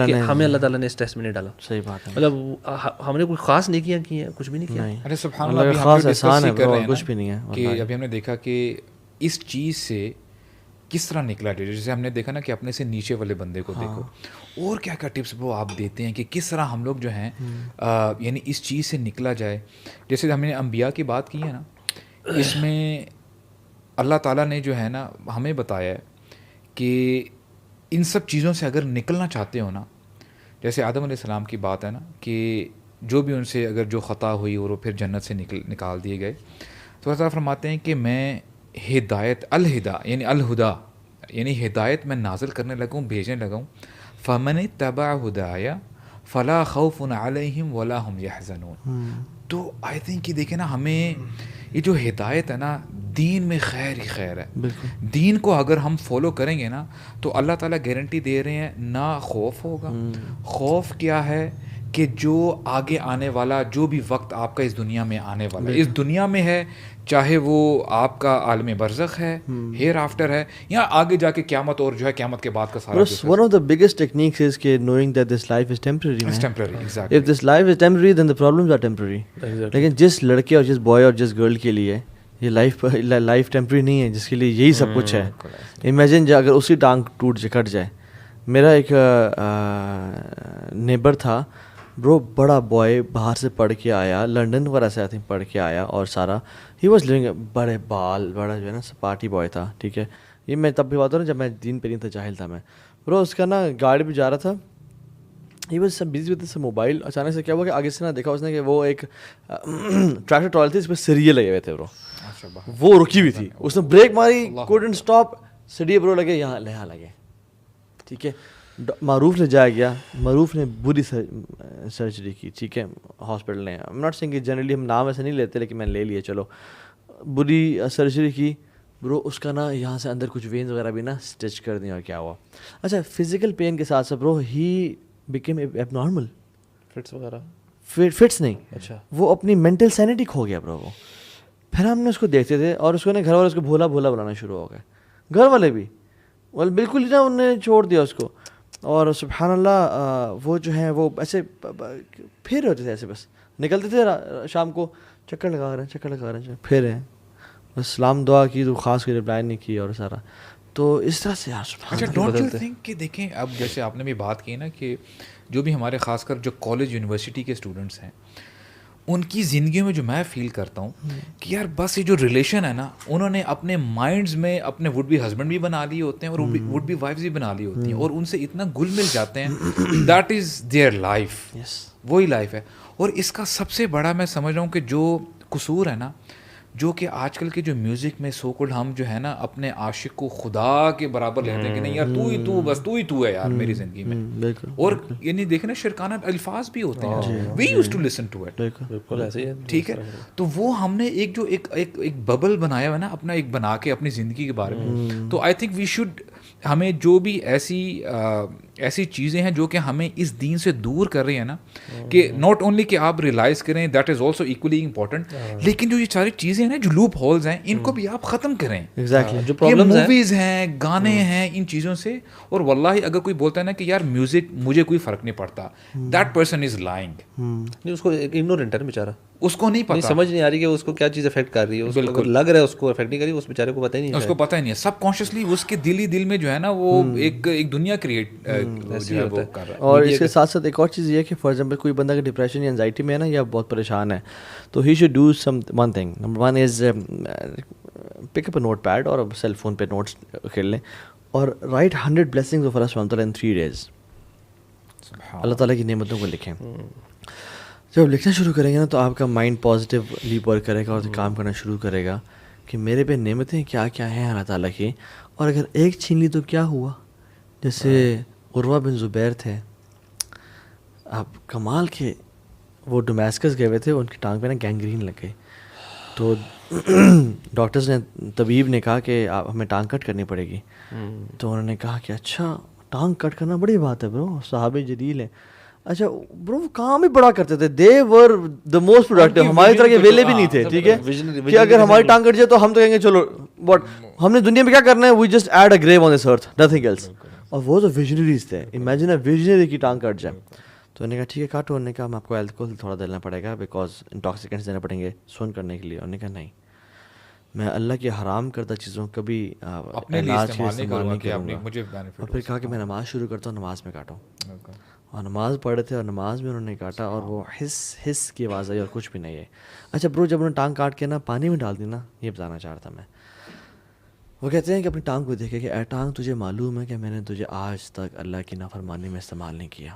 کہ ہمیں اللہ تعالیٰ نے اس ٹیسٹ میں نہیں ڈالا. صحیح بات ہے, مطلب ہم نے کوئی خاص نیکیاں کی ہیں, کچھ بھی نہیں کیا. ارے سبحان اللہ, خاص احسان ہے, کچھ بھی نہیں ہے. کہ ابھی ہم نے دیکھا کہ اس چیز سے کس طرح نکلا ہے, جیسے ہم نے دیکھا نا کہ اپنے سے نیچے والے بندے کو دیکھو, اور کیا کیا ٹپس وہ آپ دیتے ہیں کہ کس طرح ہم لوگ جو ہیں یعنی اس چیز سے نکلا جائے. جیسے ہم نے انبیاء کی بات کی ہے نا, اس میں اللہ تعالیٰ نے جو ہے نا ہمیں بتایا ہے کہ ان سب چیزوں سے اگر نکلنا چاہتے ہو نا, جیسے آدم علیہ السلام کی بات ہے نا کہ جو بھی ان سے اگر جو خطا ہوئی اور وہ پھر جنت سے نکال دیے گئے, تو اللہ تعالیٰ فرماتے ہیں کہ میں ہدایت الہدا یعنی ہدایت میں نازل کرنے لگا ہوں, بھیجنے لگا ہوں. فمن اتبع ہدایا فلا خوف علیہم ولا هم یحزنون. تو آئی تھنک کہ دیکھیں نا, ہمیں یہ جو ہدایت ہے نا, دین میں خیر ہی خیر ہے. دین کو اگر ہم فالو کریں گے نا, تو اللہ تعالیٰ گارنٹی دے رہے ہیں نہ خوف ہوگا. خوف کیا ہے کہ جو آگے آنے والا جو بھی وقت آپ کا اس دنیا میں آنے والا ہے, اس دنیا میں ہے, چاہے وہ آپ کا عالم برزخ ہے, ہیئر آفٹر ہے, یا آگے جا کے قیامت, اور جو ہے قیامت کے بعد کا سارا. One of the biggest techniques is کہ knowing that this life is temporary. It's temporary, exactly. If this life is temporary, then the problems are temporary. لیکن جس لڑکے اور جس بوائے اور جس گرل کے لیے یہ لائف ٹیمپری نہیں ہے جس کے لیے یہی سب کچھ ہے. امیجن اگر اسی ٹانگ کٹ جائے. میرا ایک نیبر تھا برو, بڑا بوائے, باہر سے پڑھ کے آیا, لنڈن وغیرہ سے آئی تھنک پڑھ کے آیا, اور سارا ہی واز لیونگ, بڑے بال, بڑا جو ہے نا پارٹی بوائے تھا, ٹھیک ہے. یہ میں تب بھی بات ہوں نا جب میں دین پہ نہیں تھا, جاہل تھا میں برو. اس کا نا گاڑی پہ جا رہا تھا, he was sub busy with mobile. اچانک سے کیا ہوا کہ آگے سے نا دیکھا اس نے کہ وہ ایک ٹریکٹر ٹرالی تھی, اس پہ سریے لگے ہوئے تھے برو. وہ رکی ہوئی تھی, اس نے بریک ماری, کوڈنٹ اسٹاپ, سریے برو لگے یہاں لگے, ٹھیک ہے. معروف نے جایا گیا, معروف نے بری سرجری کی, ٹھیک ہے, ہاسپٹل نے. ایم ناٹ سینگ کہ جنرلی ہم نام ایسے نہیں لیتے, لیکن میں نے لے لیا, چلو. بری سرجری کی برو. اس کا نا یہاں سے اندر کچھ وینز وغیرہ بھی نا اسٹچ کر دیں, اور کیا ہوا. اچھا فزیکل پین کے ساتھ ساتھ برو ہی بیکیم ایب نارمل, فٹس وغیرہ, فٹس نہیں, اچھا, وہ اپنی مینٹل سینٹی کھو گیا برو. وہ پھر ہم نے اس کو دیکھتے تھے, اور اس کو نا گھر والے اس کو بھولا بھولا بلانا شروع ہو گئے, گھر والے بھی بالکل ہی نا انہوں نے چھوڑ دیا اس کو. اور سبحان اللہ وہ جو ہیں وہ ایسے پھر ہوتے تھے, ایسے بس نکلتے تھے شام کو, چکر لگا رہے ہیں, پھر ہیں بس, سلام دعا کی تو خاص کوئی رپلائی نہیں کی, اور سارا تو اس طرح سے. اچھا ڈونٹ یو تھنک کہ دیکھیں اب جیسے آپ نے بھی بات کی نا کہ جو بھی ہمارے خاص کر جو کالج یونیورسٹی کے اسٹوڈنٹس ہیں, ان کی زندگیوں میں جو میں فیل کرتا ہوں کہ یار بس یہ جو ریلیشن ہے نا, انہوں نے اپنے مائنڈز میں اپنے وڈ بی ہسبینڈ بھی بنا لیے ہوتے ہیں, اور وڈ بی وائفز بھی بنا لی ہوتی ہیں, اور ان سے اتنا گل مل جاتے ہیں, دیٹ از دیئر لائف, وہی لائف ہے. اور اس کا سب سے بڑا میں سمجھ رہا ہوں کہ جو قصور ہے نا, جو کہ آج کل کے جو میوزک میں سو کالڈ ہم جو ہے نا اپنے عاشق کو خدا کے برابر لیتے ہیں کہ نہیں یار تو بس تو ہے یار میری زندگی میں. اور یعنی دیکھیں نا شرکانہ الفاظ بھی ہوتے ہیں, we use to listen to it, بالکل ایسے ہی, ٹھیک ہے. تو وہ ہم نے ایک جو ایک ببل بنایا ہوا ہے نا اپنا, ایک بنا کے اپنی زندگی کے بارے میں. تو آئی تھنک وی شوڈ, ہمیں جو بھی ایسی چیزیں ہیں جو کہ ہمیں اس دین سے دور کر رہی ہیں نا, کہ ناٹ اونلی کہ آپ ریلائز کریں, that is also equally important, لیکن جو یہ ساری چیزیں ہیں نا, جو لوپ ہولز ہیں, ان کو بھی آپ ختم کریں. جو پرابلمز ہیں, موویز ہیں, گانے ہیں, ان چیزوں سے. اور واللہ اگر کوئی بولتا ہے نا کہ یار میوزک مجھے کوئی فرق نہیں پڑتا, دیٹ پرسن از لائنگ. نہیں, اس کو اگنورنٹ ہے نا بیچارہ, اس کو نہیں پتا, سمجھ نہیں آ رہی کہ اس کو کیا چیز افیکٹ کر رہی ہے. اس کو لگ رہا ہے اس کو افیکٹ نہیں کر رہی, اس بیچارے کو پتہ ہی نہیں, اس کو پتہ ہی نہیں ہے. سب کانشیسلی اس کے دل میں جو ہے نا وہ ایک دنیا کریٹ جو ہے وہ کر رہا ہے. اور اس کے ساتھ ساتھ ایک اور چیز یہ ہے کہ فار ایگزامپل کوئی بندہ اگر ڈپریشن یا انزائٹی میں ہے نا, یا بہت پریشان ہے, تو he should do one thing. Number one is pick up a note pad اور سیل فون پہ نوٹس کھیل لیں, اور write 100 blessings of Allah subhanahu wa ta'ala in 3 days. اللہ تعالیٰ کی نعمتوں کو لکھیں. جب لکھنا شروع کریں گے نا تو آپ کا مائنڈ پازیٹیولی ورک کرے گا, اور کام کرنا شروع کرے گا کہ میرے پہ نعمتیں کیا کیا ہیں اللہ تعالیٰ کی, اور اگر ایک چھین لی تو کیا ہوا. جیسے عروہ بن زبیر تھے, آپ کمال کے, وہ ڈومیسکس گئے ہوئے تھے, ان کی ٹانگ پہ نا گینگرین لگ گئی. تو ڈاکٹرز نے, طبیب نے کہا کہ آپ ہمیں ٹانگ کٹ کرنی پڑے گی. تو انہوں نے کہا کہ اچھا ٹانگ کٹ کرنا بڑی بات ہے برو, صحابہ جلیل ہیں. اچھا برو وہ کام ہی بڑا کرتے تھے, دے ور دا موسٹ پروڈکٹیو. ہماری طرح کے ویلے بھی نہیں تھے, ٹھیک ہے, کہ اگر ہماری ٹانگ کٹ جائے تو ہم تو کہیں گے چلو بٹ ہم نے دنیا میں کیا کرنا ہے, we just add a grave on this earth, nothing else. اور وہ تو ویژنریز تھے. امیجن اے ویژنری کی ٹانگ کٹ جائے. تو انہوں نے کہا ٹھیک ہے کاٹو. انہوں نے کہا ہم آپ کو الکوہل تھوڑا دینا پڑے گا, بیکاز انٹاکسیکینٹس دینا پڑیں گے سون کرنے کے لیے. انہوں نے کہا نہیں, میں اللہ کے حرام کردہ چیزوں کبھی علاج کے استعمال نہیں کروں گا. اور پھر کہا کہ میں نماز شروع کرتا ہوں, نماز میں کاٹوں. اور نماز پڑھ رہے تھے, اور نماز میں انہوں نے کاٹا, اور وہ حس کی آواز آئی, اور کچھ بھی نہیں ہے. اچھا برو جب انہوں نے ٹانگ کاٹ کے نا پانی میں ڈال دی نا, یہ بتانا چاہ رہا تھا میں. وہ کہتے ہیں کہ اپنی ٹانگ کو دیکھے کہ اے ٹانگ تجھے معلوم ہے کہ میں نے تجھے آج تک اللہ کی نافرمانی میں استعمال نہیں کیا,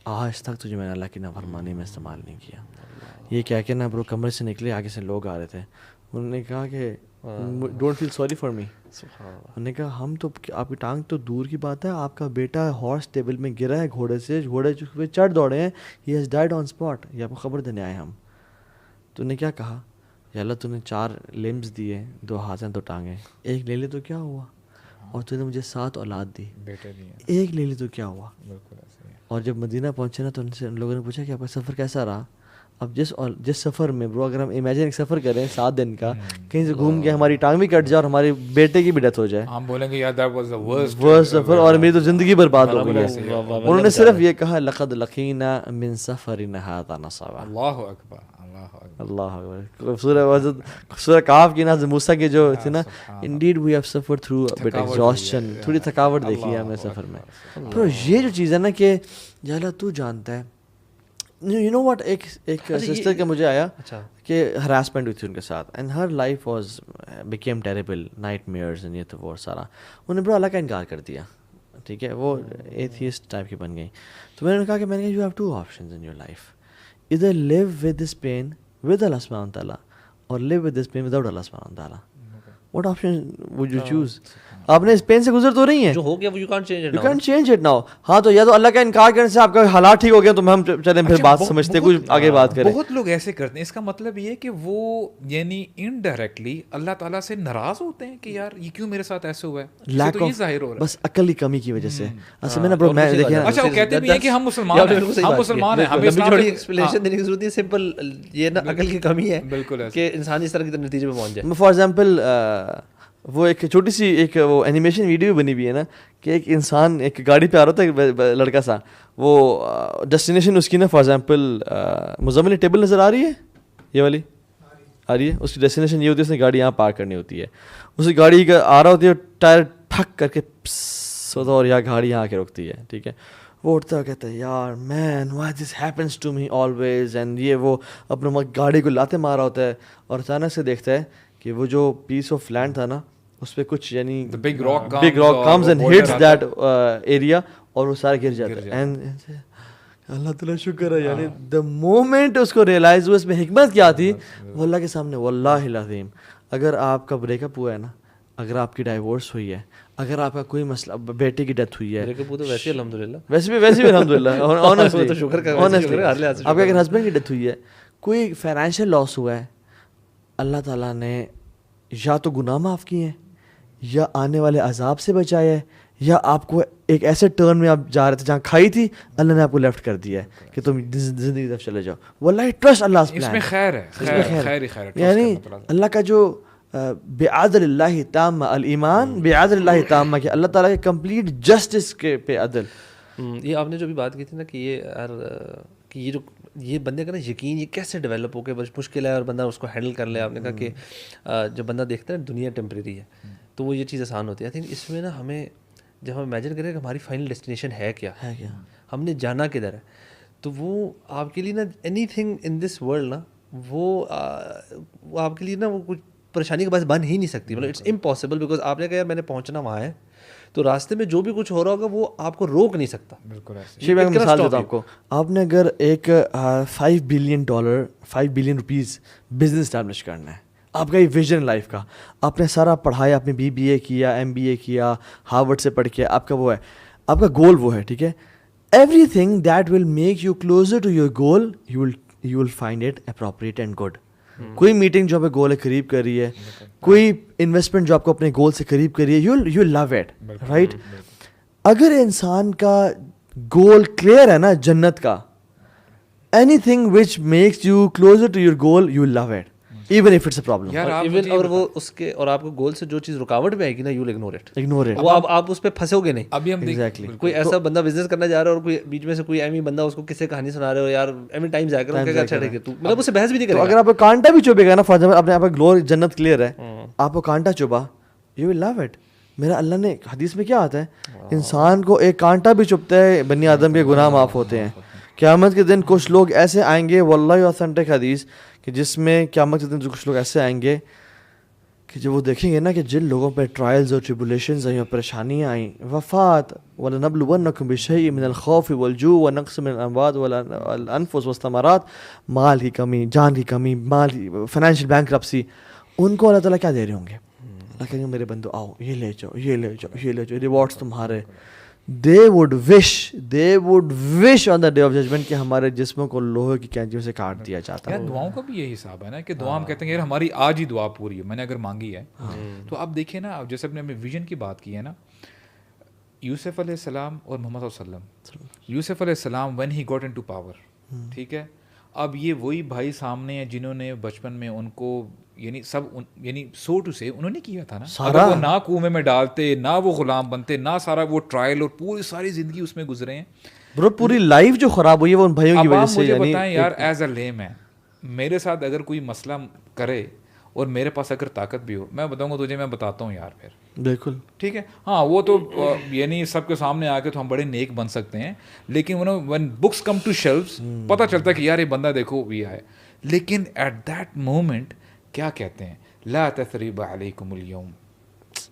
آج تک تجھے میں نے اللہ کی نافرمانی میں استعمال نہیں کیا. یہ کہہ کے نا برو کمرے سے نکلے, آگے سے لوگ آ رہے تھے. انہوں نے کہا کہ don't feel sorry for me. انہوں نے کہا ہم تو, آپ کی ٹانگ تو دور کی بات ہے, آپ کا بیٹا ہارس ٹیبل میں گرا ہے گھوڑے سے, گھوڑے پہ چڑھ دوڑے ہیں, he has died on spot, یہ آپ کو خبر دینے آئے ہم. تو نے کیا کہا, یا اللہ تو نے 4 لمبس دیے, 2 ہاتھ ہیں 2 ٹانگیں, ایک لے لی تو کیا ہوا, اور تو نے مجھے 7 اولاد دی, ایک لے لی تو کیا ہوا. اور جب مدینہ پہنچے نا تو ان لوگوں نے پوچھا کہ آپ کا سفر کیسا رہا. اب جس سفر میں برو اگر ہم امیجن ایک سفر کریں 7 دن کا, کہیں سے گھوم کے ہماری ٹانگ بھی کٹ جائے اور ہمارے بیٹے کی بھی ڈیتھ ہو جائے, ہم بولیں گے یار دیٹ واز دی ورسٹ سفر, اور میری تو زندگی برباد ہو گئی ہے. انہوں نے صرف یہ کہا لقد لقینا من سفرنا ھذا نصبا. اللہ اکبر اللہ اکبر. سورہ کہف کی نا موسیٰ کے جو تھے نا, indeed we have suffered through a bit exhaustion, تھوڑی تھکاوٹ دیکھی ہے ہم نے سفر میں. پر یہ جو چیز ہے نا کہ یا اللہ تو جانتا ہے, یو نو واٹ, ایک سسٹر کا مجھے آیا کہ ہراسمنٹ ہوئی تھی ان کے ساتھ, and her life was became terrible, night measures and یہ تو وہ سارا. انہوں نے برو اللہ کا انکار کر دیا, ٹھیک ہے, وہ ایتھیسٹ ٹائپ کی بن گئی. تو میں نے کہا کہ you have 2 options in your life, ادھر live with this pain with Allah سبحانہ و تعالیٰ اور live with this pain without Allah سبحانہ و تعالیٰ. What option would you choose? آپ نے اس پین سے گزر تو رہی ہیں, جو ہو گیا وہ you can't change it, you can't change it now. ہاں تو یا تو اللہ کا انکار کرنے سے آپ کا حالات ٹھیک ہو گئے تو ہم چلیں پھر بات سمجھتے ہیں, کچھ آگے بات کریں. بہت لوگ ایسے کرتے ہیں, اس کا مطلب یہ ہے کہ وہ یعنی انڈائریکٹلی اللہ تعالیٰ سے ناراض ہوتے ہیں کہ یار یہ کیوں میرے ساتھ ایسے ہوا ہے, لیک آف ظاہر ہو رہا ہے بس عقل کی کمی کی وجہ سے. اصل میں نا برو میں دیکھیں, اچھا وہ کہتے بھی ہیں کہ ہم مسلمان ہیں, ہمیں اسلام تھوڑی ایکسپلینیشن دینے کی ضرورت ہے, سمپل یہ نا عقل کی کمی ہے بالکل کہ انسان اس طرح کے نتیجے پہ پہنچ جائے. فار ایگزامپل وہ ایک چھوٹی سی ایک وہ اینیمیشن ویڈیو بنی ہوئی ہے نا کہ ایک انسان ایک گاڑی پہ آ رہا تھا, لڑکا سا, وہ ڈیسٹینیشن اس کی نا فار ایگزامپل مزمل ٹیبل نظر آ رہی ہے, یہ والی آ رہی ہے, اس کی ڈیسٹینیشن یہ ہوتی ہے اس نے گاڑی یہاں پارک کرنی ہوتی ہے, اس کی گاڑی کا آ رہا ہوتی ہے, ٹائر ٹھک کر کے ہوتا اور یہاں گاڑی یہاں آ کے رکتی ہے, ٹھیک ہے. وہ اٹھتا ہے کہتا ہے یار man why this happens to me always, and یہ وہ اپنے گاڑی کو لاتے مارا ہوتا ہے, اور اچانک سے دیکھتا ہے کہ وہ جو پیس آف لینڈ تھا نا اس پہ کچھ یعنی big rock comes and hits that area, اور وہ سارا گر جاتا ہے. اینڈ اللہ تعالیٰ شکر ہے, یعنی دا مومنٹ اس کو ریئلائز ہوا اس میں حکمت کیا تھی, وہ اللہ کے سامنے واللہ العظیم اگر آپ کا بریک اپ ہوا ہے نا, اگر آپ کی ڈائیورس ہوئی ہے, اگر آپ کا کوئی مسئلہ, بیٹے کی ڈیتھ ہوئی ہے, ویسے الحمدللہ ویسے بھی الحمد للہ آپ کا اگر ہسبینڈ کی ڈیتھ ہوئی ہے, کوئی فائنینشیل لاس ہوا ہے, اللہ تعالیٰ نے یا تو گناہ معاف کیے ہیں, یا آنے والے عذاب سے بچایا ہے, یا آپ کو ایک ایسے ٹرن میں آپ جا رہے تھے جہاں کھائی تھی, اللہ نے آپ کو لیفٹ کر دیا ہے کہ تم زندگی طرف چلے جاؤ. واللہ ٹرسٹ اللہ اس میں خیر ہے, یعنی اللہ کا جو بعدل اللہ تام الایمان بعدل اللہ تام, کہ اللہ تعالیٰ کے کمپلیٹ جسٹس کے پہ عدل. یہ آپ نے جو بھی بات کی تھی نا کہ یہ جو یہ بندے کا نا یقین یہ کیسے ڈیولپ ہو کے بس مشکل ہے اور بندہ اس کو ہینڈل کر لے. آپ نے کہا کہ جب بندہ دیکھتا ہے دنیا ٹیمپریری ہے تو وہ یہ چیز آسان ہوتی ہے. آئی تھنک اس میں نا ہمیں جب ہم امیجن کریں کہ ہماری فائنل ڈیسٹینیشن ہے کیا, ہم نے جانا کدھر ہے, تو وہ آپ کے لیے نا any thing in this world نا وہ آپ کے لیے نا وہ کچھ پریشانی کا باعث بن ہی نہیں سکتی. مطلب اٹس امپاسبل, بیکاز آپ نے کہا یار میں نے پہنچنا وہاں ہے, تو راستے میں جو بھی کچھ ہو رہا ہوگا وہ آپ کو روک نہیں سکتا. بالکل ایسے. جی میں مثال دیتا ہوں آپ کو. آپ نے اگر ایک $5 billion روپیز بزنس اسٹیبلش کرنا ہے, آپ کا یہ ویژن لائف کا, آپ نے سارا پڑھایا, آپ نے BBA کیا, MBA کیا, ہارورڈ سے پڑھ کے, آپ کا وہ ہے, آپ کا گول وہ ہے, ٹھیک ہے. Everything that will make you closer to your goal you will find it appropriate and good. کوئی میٹنگ جو آپ کے گول قریب کر رہی ہے, کوئی انویسٹمنٹ جو آپ کو اپنے گول سے قریب کر رہی ہے, یو لو اٹ, رائٹ. اگر انسان کا گول کلیئر ہے نا جنت کا, anything which makes you closer to your goal you love it even if it's a problem. Even اور وہ اس کے اور آپ کو گول سے جو چیز رکاوٹ میں آئے گی نا یو ول اگنور اٹ. وہ آپ اس پہ پھنسو گے نہیں. ابھی ہم ایگزیکٹلی کوئی ایسا بندہ بزنس کرنا جا رہا ہے اور کوئی بیچ میں سے کوئی ایمی بندہ اس کو کسی کہانی سنا رہے ہو, یار ایمی ٹائم جا کر اچھا ٹھیک ہے, مطلب اس سے بحث بھی نہیں کرے. اگر آپ کو کانٹا بھی چوبے گا نا, فار ایگزامپل اپنے آپ کا گلور جنت کلیئر ہے, آپ کو کانٹا چوبا یو ول لو اٹ. میرا اللہ نے حدیث میں کیا آتا ہے, انسان کو ایک کانٹا بھی چبھتا ہے بنی آدم کے گناہ معاف ہوتے ہیں. قیامت کے دن کچھ لوگ ایسے آئیں گے, واللہ اوتھینٹک حدیث, کہ جس میں قیامت کے دن کچھ لوگ ایسے آئیں گے کہ جب وہ دیکھیں گے نا کہ جن لوگوں پہ ٹرائلز اور ٹریبولیشنز آئیں اور پریشانیاں آئیں, وفات وَلَنَبْلُوَنَّكُمْ بِشَيْءٍ مِّنَ الْخَوْفِ وَالْجُوعِ وَنَقْصٍ مِّنَ الْأَمْوَالِ وَالْأَنفُسِ وَالثَّمَرَاتِ, مال کی کمی, جان کی کمی, فائنینشیل بینکرپسی. ان کو اللہ تعالیٰ کیا دے رہے ہوں گے؟ اللہ کہیں گے میرے بندو آؤ, یہ لے جاؤ, یہ لے جاؤ, یہ لے جاؤ, ریوارڈس تمہارے. they would wish on the day of judgment کہ ہمارے جسموں کو لوہے کی کینچیوں سے کاٹ دیا جاتا ہے. یار دعاؤں کا بھی یہی حساب ہے نا کہ دعا ہم کہتے ہیں یار ہماری آج ہی دعا پوری ہے, میں نے اگر مانگی ہے تو آپ دیکھیں نا, جیسے اپنے ویژن کی بات کی ہے نا, یوسف علیہ السلام اور محمد صلی اللہ علیہ وسلم. یوسف علیہ السلام when he got into power, ٹھیک ہے, اب یہ وہی بھائی سامنے ہیں جنہوں نے بچپن میں ان کو یعنی سب یعنی سو ٹو سے انہوں نے کیا تھا نا, اگر وہ نہ کنویں میں ڈالتے, نہ وہ غلام بنتے, نہ سارا وہ ٹرائل اور پوری ساری زندگی اس میں گزرے ہیں. برو پوری لائف جو خراب ہوئی ہے وہ ان بھائیوں کی وجہ سے. مجھے بتائیں یار, ایز اے لیم ہے, میرے ساتھ اگر کوئی مسئلہ کرے اور میرے پاس اگر طاقت بھی ہو, میں بتاؤں گا تجھے, میں بتاتا ہوں یار پھر. بالکل ٹھیک ہے, ہاں وہ تو یعنی سب کے سامنے آ کے تو ہم بڑے نیک بن سکتے ہیں, لیکن when books come to shelves پتہ چلتا ہے کہ یار یہ بندہ دیکھو بھی ہے, لیکن ایٹ دیٹ مومنٹ کیا کہتے ہیں, لا تثریب علیکم اليوم.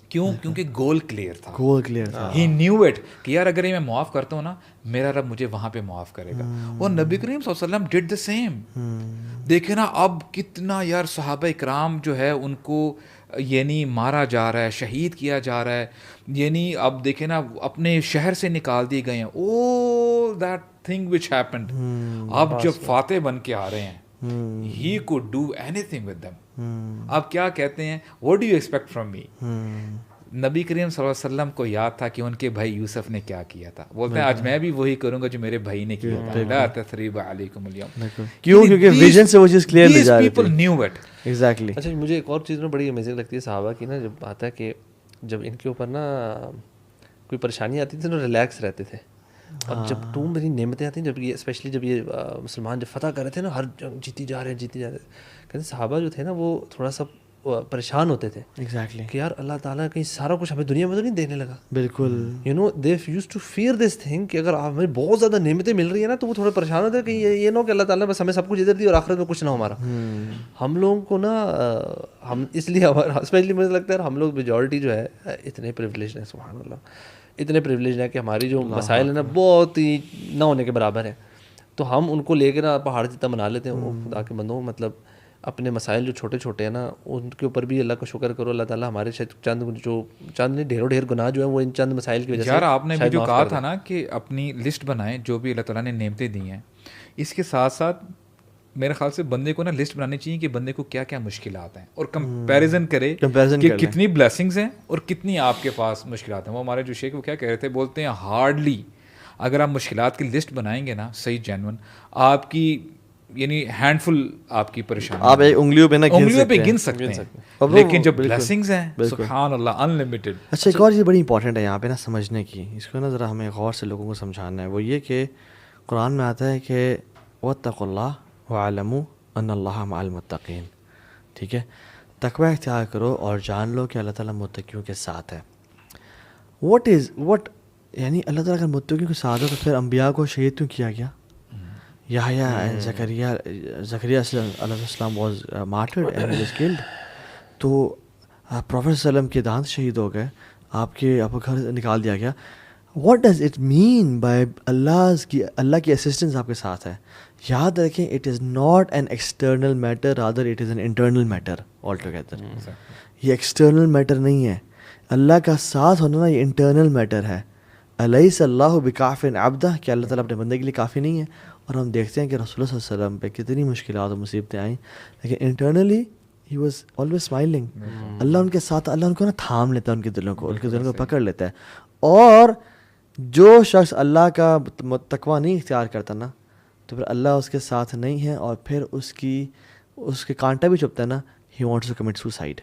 کیوں؟ کیونکہ گول کلیئر تھا, گول کلیئر تھا. ہی نیو اٹ کہ یار اگر یہ میں معاف کرتا ہوں نا, میرا رب مجھے وہاں پہ معاف کرے گا. اور نبی کریم صلی اللہ علیہ وسلم ڈیڈ دا سیم. دیکھیں نا اب کتنا یار صحابہ اکرام جو ہے ان کو یعنی مارا جا رہا ہے, شہید کیا جا رہا ہے, یعنی اب دیکھیں نا اپنے شہر سے نکال دیے گئے ہیں. او دیٹ تھنگ وچ ہیپنڈ, اب جب فاتح بن کے آ رہے ہیں, he could do any thing with them. اب کیا کہتے ہیں, what do you expect from me. نبی کریم صلی اللہ علیہ وسلم کو یاد تھا کہ ان کے بھائی یوسف نے کیا کیا تھا, بولتے ہیں آج میں بھی وہی کروں گا جو میرے بھائی نے کیا تھا. لا تثریب علیکم اليوم. کیوں؟ کیونکہ ویژن سے وہ چیز کلیئر نہیں جا رہی تھی. People new it. ایگزیکٹلی. اچھا مجھے ایک اور چیز نا بڑی امیزنگ لگتی ہے صحابہ کی نا, جب آتا ہے کہ جب ان کے اوپر نا کوئی پریشانی آتی تھی نا ریلیکس رہتے تھے. اب جب ٹوم بڑی نعمتیں آتی ہیں, جب یہ اسپیشلی جب یہ مسلمان جب فتح کر رہے تھے نا, ہر جنگ جیتی جا رہے ہیں, کہتے صحابہ جو تھے نا وہ تھوڑا سا پریشان ہوتے تھے. ایگزیکٹلی. کہ یار اللہ تعالیٰ کہیں سارا کچھ ہمیں دنیا میں تو نہیں دینے لگا. بالکل. You know they use to fear this thing کہ اگر ہمیں بہت زیادہ نعمتیں مل رہی ہیں نا تو وہ تھوڑے پریشان ہوتے ہیں کہ یہ نہ ہو کہ اللہ تعالیٰ بس ہمیں سب کچھ ادھر دی اور آخرت میں کچھ نہ ہو ہمارا. ہم لوگوں کو نا ہم اس لیے اسپیشلی مجھے لگتا ہے ہم لوگ میجورٹی جو ہے اتنے پریویلیج ہیں, سبحان اللہ, اتنے پریویلیج ہیں کہ ہماری جو مسائل ہیں نا بہت ہی نہ ہونے کے برابر ہیں. تو ہم ان کو لے کے نا پہاڑ جتنا بنا لیتے ہیں. وہ خدا کے بندوں, مطلب اپنے مسائل جو چھوٹے چھوٹے ہیں نا ان کے اوپر بھی اللہ کا شکر کرو. اللہ تعالیٰ ہمارے شاید چند ڈھیروں ڈھیر گناہ جو ہیں وہ ان چند مسائل کی وجہ سے. یار آپ نے بھی جو کہا تھا نا کہ اپنی لسٹ بنائیں جو بھی اللہ تعالیٰ نے نعمتیں دی ہیں, اس کے ساتھ ساتھ میرے خیال سے بندے کو نا لسٹ بنانی چاہیے کہ بندے کو کیا کیا مشکلات ہیں, اور کمپیریزن کرے کہ کتنی بلیسنگز ہیں اور کتنی آپ کے پاس مشکلات ہیں. وہ ہمارے جو شیخ وہ کیا کہہ رہے تھے, بولتے ہیں ہارڈلی اگر آپ مشکلات کی لسٹ بنائیں گے نا صحیح جینون, آپ کی یعنی ہینڈ فل آپ کی پریشانی آپ انگلیوں پہ گن سکتے ہیں, لیکن جب بلیسنگز ہیں سبحان اللہ انلمیٹڈ. اچھا ایک اور چیز بڑی امپورٹنٹ ہے یہاں پہ نا سمجھنے کی, اس کو نا ذرا ہمیں غور سے لوگوں کو سمجھانا ہے. وہ یہ کہ قرآن میں آتا ہے کہ واتقوا اللہ واعلموا ان اللہ مع المتقین. ٹھیک ہے, تقوی اختیار کرو اور جان لو کہ اللہ تعالیٰ متقیوں کے ساتھ ہے. واٹ یعنی اللہ تعالیٰ اگر متقیوں کے ساتھ ہے تو پھر انبیاء کو شہید کیوں کیا گیا؟ یحییٰ اینڈ زکریا علیہ السلام was martyred and he was killed. تو پروفیٹ صلی اللہ علیہ وسلم کے دانت شہید ہو گئے, آپ کے گھر نکال دیا گیا. What does it mean by Allah کی اسسٹنس آپ کے ساتھ ہے؟ یاد رکھیں it is not an external matter, rather it is an internal matter all together. یہ ایکسٹرنل میٹر نہیں ہے, اللہ کا ساتھ ہونا نا یہ انٹرنل میٹر ہے. الیس اللہ بکاف عبدہ, کہ اللہ تعالیٰ اپنے بندے کے لیے کافی نہیں ہے. اور ہم دیکھتے ہیں کہ رسول اللہ صلی اللہ علیہ وسلم پہ کتنی مشکلات اور مصیبتیں آئیں, لیکن internally he was always smiling. Allah ان کے ساتھ, اللہ ان کو نا تھام لیتا ہے, ان کے دلوں کو پکڑ لیتا ہے. اور جو شخص اللہ کا تقویٰ نہیں اختیار کرتا نا تو پھر اللہ اس کے ساتھ نہیں ہے, اور پھر اس کے کانٹا بھی چبھتا ہے نا, he wants to commit suicide.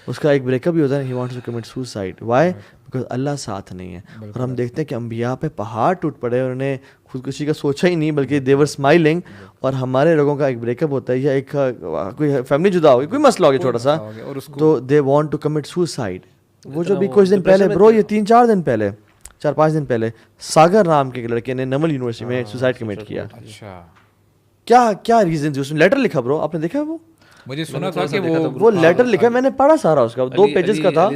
اس کا ایک بریک اپ بھی ہوتا ہے, he wants to commit suicide. Why? Because Allah ساتھ نہیں ہے. اور ہم دیکھتے ہیں کہ انبیاء پہ پہاڑ ٹوٹ پڑے, انہوں نے خودکشی کا سوچا ہی نہیں, بلکہ دے ور اسمائلنگ. اور ہمارے لوگوں کا ایک بریک اپ ہوتا ہے یا ایک کوئی فیملی جدا ہوگی, کوئی مسئلہ ہو گیا چھوٹا سا, تو they want to commit suicide. وہ جو بھی کچھ دن پہلے برو, یہ 3-4 دن پہلے, 4-5 دن پہلے ساگر نام کے لڑکے نے نمل یونیورسٹی میں سوسائڈ کمٹ کیا. کیا ریزن تھی؟ اس میں لیٹر لکھا برو, آپ نے دیکھا وہ؟ مجھے سنا تھا کہ وہ لیٹر لکھا, میں نے پڑھا سارا, اس کا 2 پیجز کا تھا.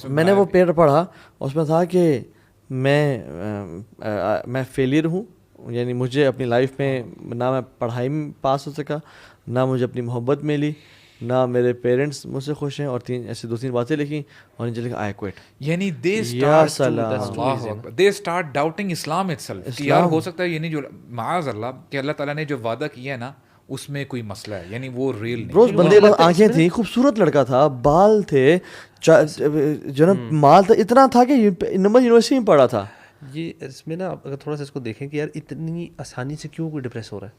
میں نے وہ پیپر پڑھا, اس میں تھا کہ میں فیلئر ہوں, یعنی مجھے اپنی لائف میں نہ میں پڑھائی میں پاس ہو سکا, نہ مجھے اپنی محبت ملی, نہ میرے پیرنٹس مجھ سے خوش ہیں, اور 2-3 باتیں لکھی, اور نیچے لکھا آئی کوئٹ. یعنی they start doubting Islam itself. یار ہو سکتا ہے یعنی جو معاذ اللہ کہ اللہ تعالیٰ نے جو وعدہ کیا ہے نا اس میں کوئی مسئلہ ہے, یعنی وہ ریل نہیں. روز بندے کے پاس آنکھیں تھیں, خوبصورت لڑکا تھا, بال تھے, جو نا مال تھا, اتنا تھا کہ نمبر یونیورسٹی میں پڑھا تھا. یہ اس میں نا اگر تھوڑا سا اس کو دیکھیں کہ یار اتنی آسانی سے کیوں کوئی ڈپریس ہو رہا ہے,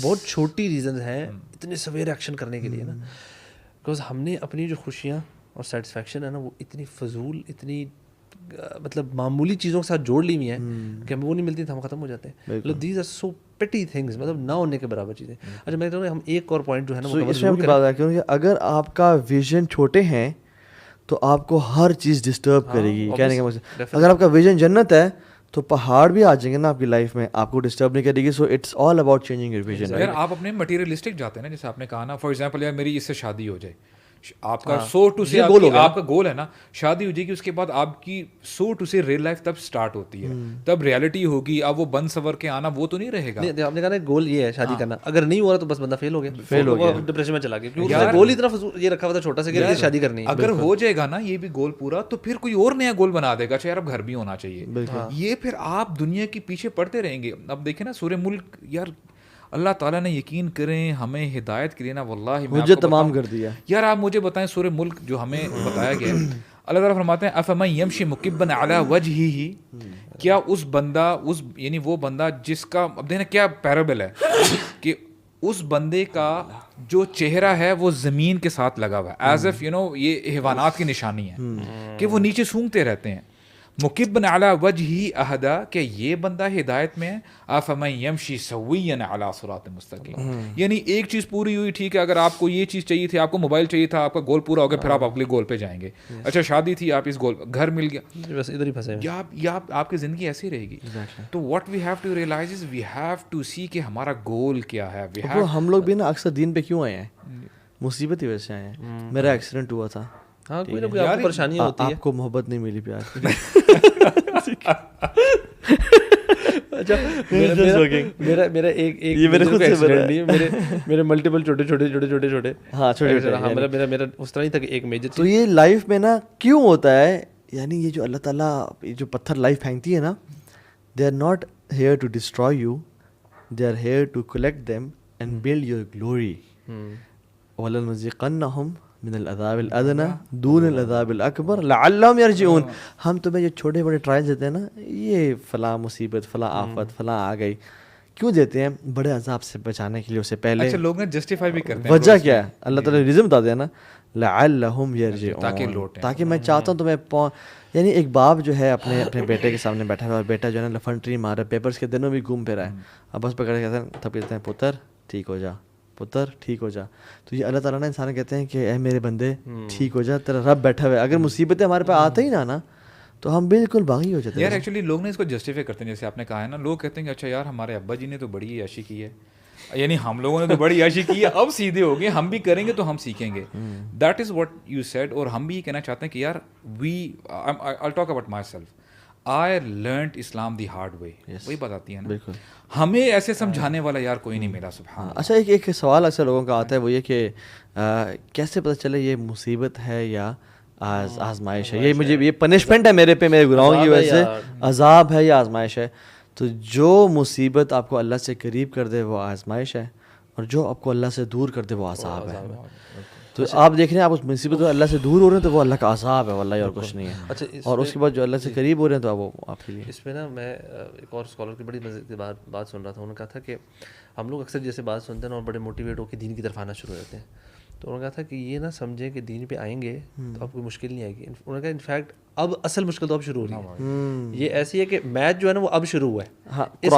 بہت چھوٹی ریزنز ہیں اتنے سویر ایکشن کرنے کے لیے نا, بیکاز ہم نے اپنی جو خوشیاں اور سیٹسفیکشن ہے نا وہ اتنی فضول, اتنی مطلب معمولی چیزوں کے ساتھ جوڑ لی ہوئی ہیں کہ ہمیں وہ نہیں ملتی تو ہم ختم ہو جاتے ہیں. مطلب دیز آر سو پیٹی تھنگس, مطلب نہ ہونے کے برابر چیزیں. اچھا میں کہتا ہوں ہم ایک اور پوائنٹ جو ہے نا وہ اس میں کی بات ہے کیونکہ اگر آپ کا ویژن چھوٹے ہیں تو آپ کو ہر چیز ڈسٹرب کرے گی. کہنے کا مطلب اگر آپ کا ویژن جنت ہے تو پہاڑ بھی آ جائیں گے نا آپ کی لائف میں, آپ کو ڈسٹرب نہیں کرے گی. So it's all about changing your vision. یار آپ اپنے مٹیریلسٹک جاتے ہیں نا, جیسے آپ نے کہا نا فار ایگزامپل یار میری اس سے شادی ہو جائے, آپ کا سو ٹو سے آپ کا گول ہے نا شادی ہو جائے گی, اس کے بعد آپ کی سو ٹو سے ریئل لائف تب اسٹارٹ ہوتی ہے, تب ریئلٹی ہوگی. اب وہ بند سور کے آنا وہ تو نہیں رہے گا. آپ نے کہا نا گول یہ ہے شادی کرنا, اگر نہیں ہو رہا تو بس بندہ فیل ہو گیا, ڈپریشن میں چلا گیا, کیونکہ گول اتنا یہ رکھا ہوا تھا چھوٹا سا کہ شادی کرنی ہے. اگر ہو جائے گا نا یہ بھی گول پورا, تو پھر کوئی اور نیا گول بنا دے گا, چاہے اب گھر بھی ہونا چاہیے. یہ پھر آپ دنیا کے پیچھے پڑتے رہیں گے. اب دیکھیں نا سورہ ملک, یار اللہ تعالیٰ نے یقین کریں ہمیں ہدایت کے لیے نا واللہ مجھے تمام کر دیا. یار آپ مجھے بتائیں سورہ ملک جو ہمیں بتایا گیا, اللہ تعالیٰ فرماتے ہیں افمن یمشی مکبا علی وجہہ, کیا اس بندہ اس یعنی وہ بندہ جس کا, اب دیکھنا کیا پیرابل ہے کہ اس بندے کا جو چہرہ ہے وہ زمین کے ساتھ لگا ہوا ہے, ایز اف یو نو یہ حیوانات کی نشانی ہے کہ وہ نیچے سونگتے رہتے ہیں. مکبن علی وجہی اہدا, کہ یہ بندہ ہدایت میں ہے. افمن یمشی سویا علی صراط مستقیم, یعنی ایک چیز پوری ہوئی ٹھیک ہے, اگر آپ کو یہ چیز چاہیے تھی, آپ کو موبائل چاہیے تھا, آپ کا گول پورا ہو گیا, پھر آپ اگلے گول پہ جائیں گے. اچھا شادی تھی, آپ اس گول, گھر مل گیا, بس ادھر ہی پھنسے ہیں, یا آپ کی زندگی ایسی رہے گی. تو what we have to realise is we have to see کہ ہمارا گول کیا ہے. ہم لوگ بھی نا اکثر دین پہ کیوں آئے ہیں, مصیبت کی وجہ سے آئے ہیں. میرا ایکسیڈنٹ ہوا تھا, ہاں کوئی نہ کوئی آپ کو پریشانی ہوتی ہے, آپ کو محبت نہیں ملی, پیار. اچھا میرا میرے ملٹیپل چھوٹے ہاں میرا اس طرح ہی تھا کہ ایک میجر. تو یہ لائف میں نا کیوں ہوتا ہے, یعنی یہ جو اللہ تعالیٰ یہ جو پتھر لائف پھینکتی ہے نا, they are not here to destroy you, they are here to collect them and build your glory. وَلَنُذِيقَنَّهُمْ من العذاب الادنى دون العذاب الاکبر لعلهم یرجعون. ہم تمہیں جو چھوٹے بڑے ٹرائل دیتے ہیں نا, یہ فلاں مصیبت, فلاں آفت, فلاں آ گئی, کیوں دیتے ہیں؟ بڑے عذاب سے بچانے کے لیے. اسے پہلے اچھا لوگ نے جسٹیفائی بھی کرتے ہیں, وجہ کیا ہے اللہ تعالیٰ ریزن بتا دیا نا, لعلهم یرجعون, تاکہ لوٹیں. تاکہ میں چاہتا ہوں تمہیں یعنی ایک باپ جو ہے اپنے بیٹے کے سامنے بیٹھا ہوا, اور بیٹا جو ہے نا لفنٹری مار رہا ہے, پیپرس کے دنوں بھی گھوم پھر رہا ہے, اب بس پکڑ کے کہتے ہیں, تب کہتے ہیں پتر ٹھیک ہو جا, پتر ٹھیک ہو جا. تو یہ اللہ تعالیٰ نے انسان کہتے ہیں کہ اے میرے بندے ٹھیک ہو جا, تیرا رب بیٹھا ہوا ہے. اگر مصیبتیں ہمارے پاس آتے ہی نا تو ہم بالکل باغی ہو جاتے ہیں. یار ایکچولی لوگ نے اس کو جسٹیفائی کرتے ہیں, جیسے آپ نے کہا ہے نا, لوگ کہتے ہیں کہ اچھا یار ہمارے ابا جی نے تو بڑی عیاشی کی ہے, یعنی ہم لوگوں نے تو بڑی عیاشی کی ہے, اب سیدھے ہو گئے, ہم بھی کریں گے تو ہم سیکھیں گے. That is what you said. اور ہم بھی یہ کہنا چاہتے ہیں کہ یار I'll talk about myself. I learned Islam the hard way. وہی بات آتی ہے نا, بالکل ہمیں ایسے سمجھانے والا یار کوئی نہیں ملا. سبحان. اچھا ایک سوال اکثر لوگوں کا آتا ہے, وہ یہ کہ کیسے پتہ چلے یہ مصیبت ہے یا آزمائش ہے, یہ مجھے یہ پنشمنٹ ہے میرے پہ, میرے گناہوں کی وجہ سے عذاب ہے یا آزمائش ہے. تو جو مصیبت آپ کو اللہ سے قریب کر دے وہ آزمائش ہے, اور جو آپ کو اللہ سے دور کر دے وہ عذاب ہے. تو آپ دیکھ رہے ہیں آپ اس مصیبت اللہ سے دور ہو رہے ہیں تو وہ اللہ کا عذاب ہے واللہ, اور کچھ نہیں ہے. اچھا اور اس کے بعد جو اللہ سے قریب ہو رہے ہیں تو وہ آپ کے لیے. اس میں نا میں ایک اور اسکالر کی بڑی مزے کی بات سن رہا تھا. انہوں نے کہا تھا کہ ہم لوگ اکثر جیسے بات سنتے ہیں اور بڑے موٹیویٹ ہو کے دین کی طرف آنا شروع ہو جاتے ہیں. تو انہوں نے کہا تھا کہ یہ نہ سمجھیں کہ دین پہ آئیں گے تو اب کوئی مشکل نہیں آئے گی. انہوں نے کہا انفیکٹ اب اصل مشکل تو اب شروع ہو رہی ہے. یہ ایسی ہے کہ میچ جو ہے نا وہ اب شروع ہوا ہے, اس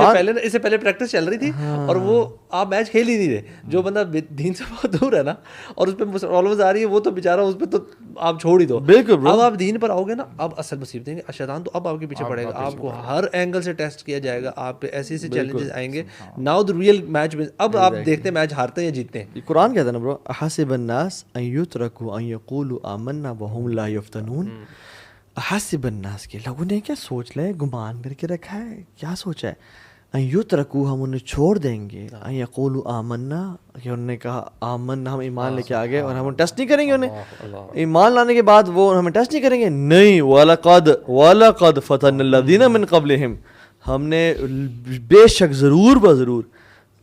سے پہلے پریکٹس چل رہی تھی, اور وہ آپ میچ کھیل ہی نہیں رہے. جو بندہ دین سے بہت دور ہے نا اور اس پہ پرابلمز آ رہی ہے, وہ تو بیچارہ اس پہ تو آپ چھوڑ ہی دو. بالکل اب آپ دین پر آؤ گے نا, اب اصل مصیبتیں گے. شیطان تو اب آپ کے پیچھے پڑے گا, آپ کو ہر اینگل سے ٹیسٹ کیا جائے گا, آپ پہ ایسے ایسے چیلنجز آئیں گے. ناؤ دا ریئل میچ میں اب آپ دیکھتے ہیں میچ ہارتے ہیں یا جیتتے ہیں. قرآن کہتا ہے نا برو, احسب الناس ان یترکوا ان یقولوا آمنا وهم لا یفتنون. احسب الناس کے لوگوں نے کیا سوچ لے, گمان کر کے رکھا ہے, کیا سوچا ہے, ان یترکوا ہم انہیں چھوڑ دیں گے, ان یقولوا آمنا کہ انہوں نے کہا آمن ہم ایمان لے کے آ گئے اور ہم ٹیسٹ نہیں کریں گے. انہیں ایمان لانے کے بعد وہ ہمیں ٹیسٹ نہیں کریں گے. نہیں, وَلَقَدْ فَتَنَّ الَّذِينَ مِن قَبْلِهِمْ, ہم نے بے شک ضرور بضرور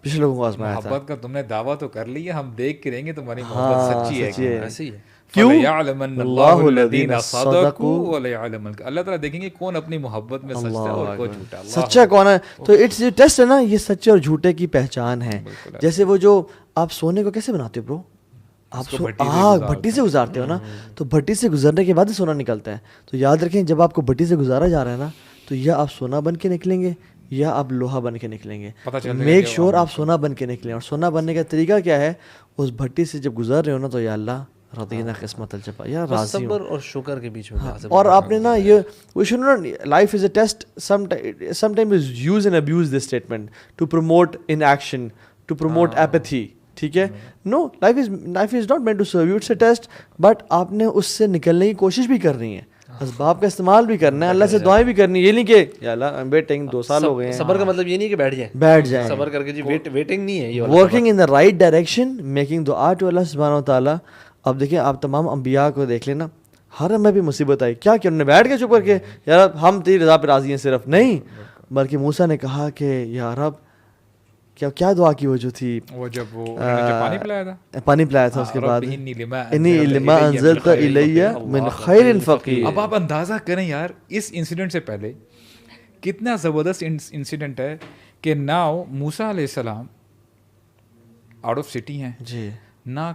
پچھلے لوگوں کو آزمایا تھا. محبت کا تم نے دعویٰ تو کر لیا, ہم دیکھ کے رہیں گے تمہاری محبت سچی ہے. ایسے ہی ہے. کیوں؟ فَلَيَعْلَمَنَّ اللَّهُ الَّذِينَ صَدَقُوا وَلَيَعْلَمَنَّ اللہ تعالیٰ دیکھیں گے کون اپنی محبت میں سچا ہے اور کون جھوٹا. سچا کون ہے. تو اٹس یہ ٹیسٹ ہے نا, یہ سچے اور جھوٹے کی پہچان ہے. جیسے وہ جو آپ سونے کو کیسے بناتے ہو برو, آپ آگ بھٹی سے گزارتے ہو نا, تو بھٹی سے گزرنے کے بعد ہی سونا نکلتا ہے. تو یاد رکھیں جب آپ کو بھٹی سے گزارا جا رہا ہے نا, تو یا آپ سونا بن کے نکلیں گے یا آپ لوہا بن کے نکلیں گے. میک شیور آپ سونا بن کے نکلیں. اور سونا بننے کا طریقہ کیا ہے, اس بھٹی سے جب گزر رہے ہو نا تو یا اللہ رضینا قسمت الجبا, یا راضی ہوں. صبر اور شکر کے بیچ میں. اور آپ نے نا یہ we should not, life is a test, some time is use and abuse this statement to promote inaction, to promote apathy. ٹھیک ہے, no, life is not meant to serve you, it's a test. But آپ نے اس سے نکلنے کی کوشش بھی کرنی ہے, اسباب کا استعمال بھی کرنا ہے, اللہ سے دعائیں بھی کرنی ہے. یہ نہیں کہ یا اللہ I'm waiting 2 سال ہو گئے ہیں. صبر کا مطلب یہ نہیں کہ بیٹھ جائیں. صبر کر کے جی ویٹنگ نہیں ہے, یہ working in the right direction, making دعا ٹو اللہ سبحانہ و تعالیٰ. اب دیکھیں آپ تمام انبیاء کو دیکھ لینا, ہر میں بھی مصیبت آئی, کیا کہ انہوں نے بیٹھ کے چپ کر کے یار ہم تیری رضا پہ راضی ہیں صرف نہیں, بلکہ موسیٰ نے کہا کہ یا رب, کیا دعا کی وہ جو تھی, وہ جب وہ پانی پلایا تھا, پانی پلایا تھا, اس کے بعد انی لما انزلت الی من خیر فقیر. اب آپ اندازہ کریں یار اس انسیڈنٹ سے پہلے کتنا زبردست انسیڈنٹ ہے کہ ناؤ موسیٰ علیہ السلام آؤٹ آف سٹی ہیں جی, نہ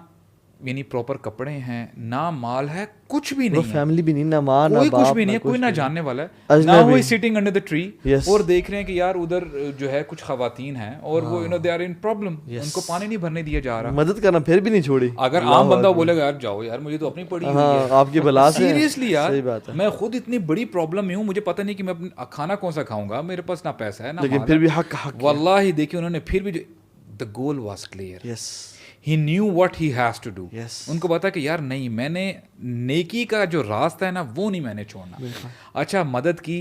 یعنی پراپر کپڑے ہیں, نہ مال ہے, کچھ بھی نہیں ہے, فیملی بھی نہیں, نہ ماں نہ کوئی باپ, کچھ بھی نہیں ہے, کوئی نہ جاننے والا ہے, نہ وہ سٹنگ انڈر دی ٹری اور دیکھ رہے ہیں کہ یار ادھر جو ہے کچھ خواتین ہیں اور وہ دے آر ان پرابلم, ان کو پانی نہیں بھرنے دیا جا رہا, مدد کرنا پھر بھی نہیں چھوڑی. اگر عام بندہ بولے گا یار جاؤ یار مجھے تو اپنی پڑی ہوئی ہے, آپ کی بلا سے, سیریسلی یار میں خود اتنی بڑی پرابلم میں ہوں, مجھے پتہ نہیں کہ میں کھانا کون سا کھاؤں گا, میرے پاس نہ پیسہ ہے نہ مال, لیکن پھر بھی حق واللہ دیکھیے انہوں نے پھر بھی the goal was clear. He knew what he has to do. ان کو پتا کہ یار نہیں, میں نے نیکی کا جو راستہ ہے نا وہ نہیں میں نے چھوڑنا. اچھا مدد کی,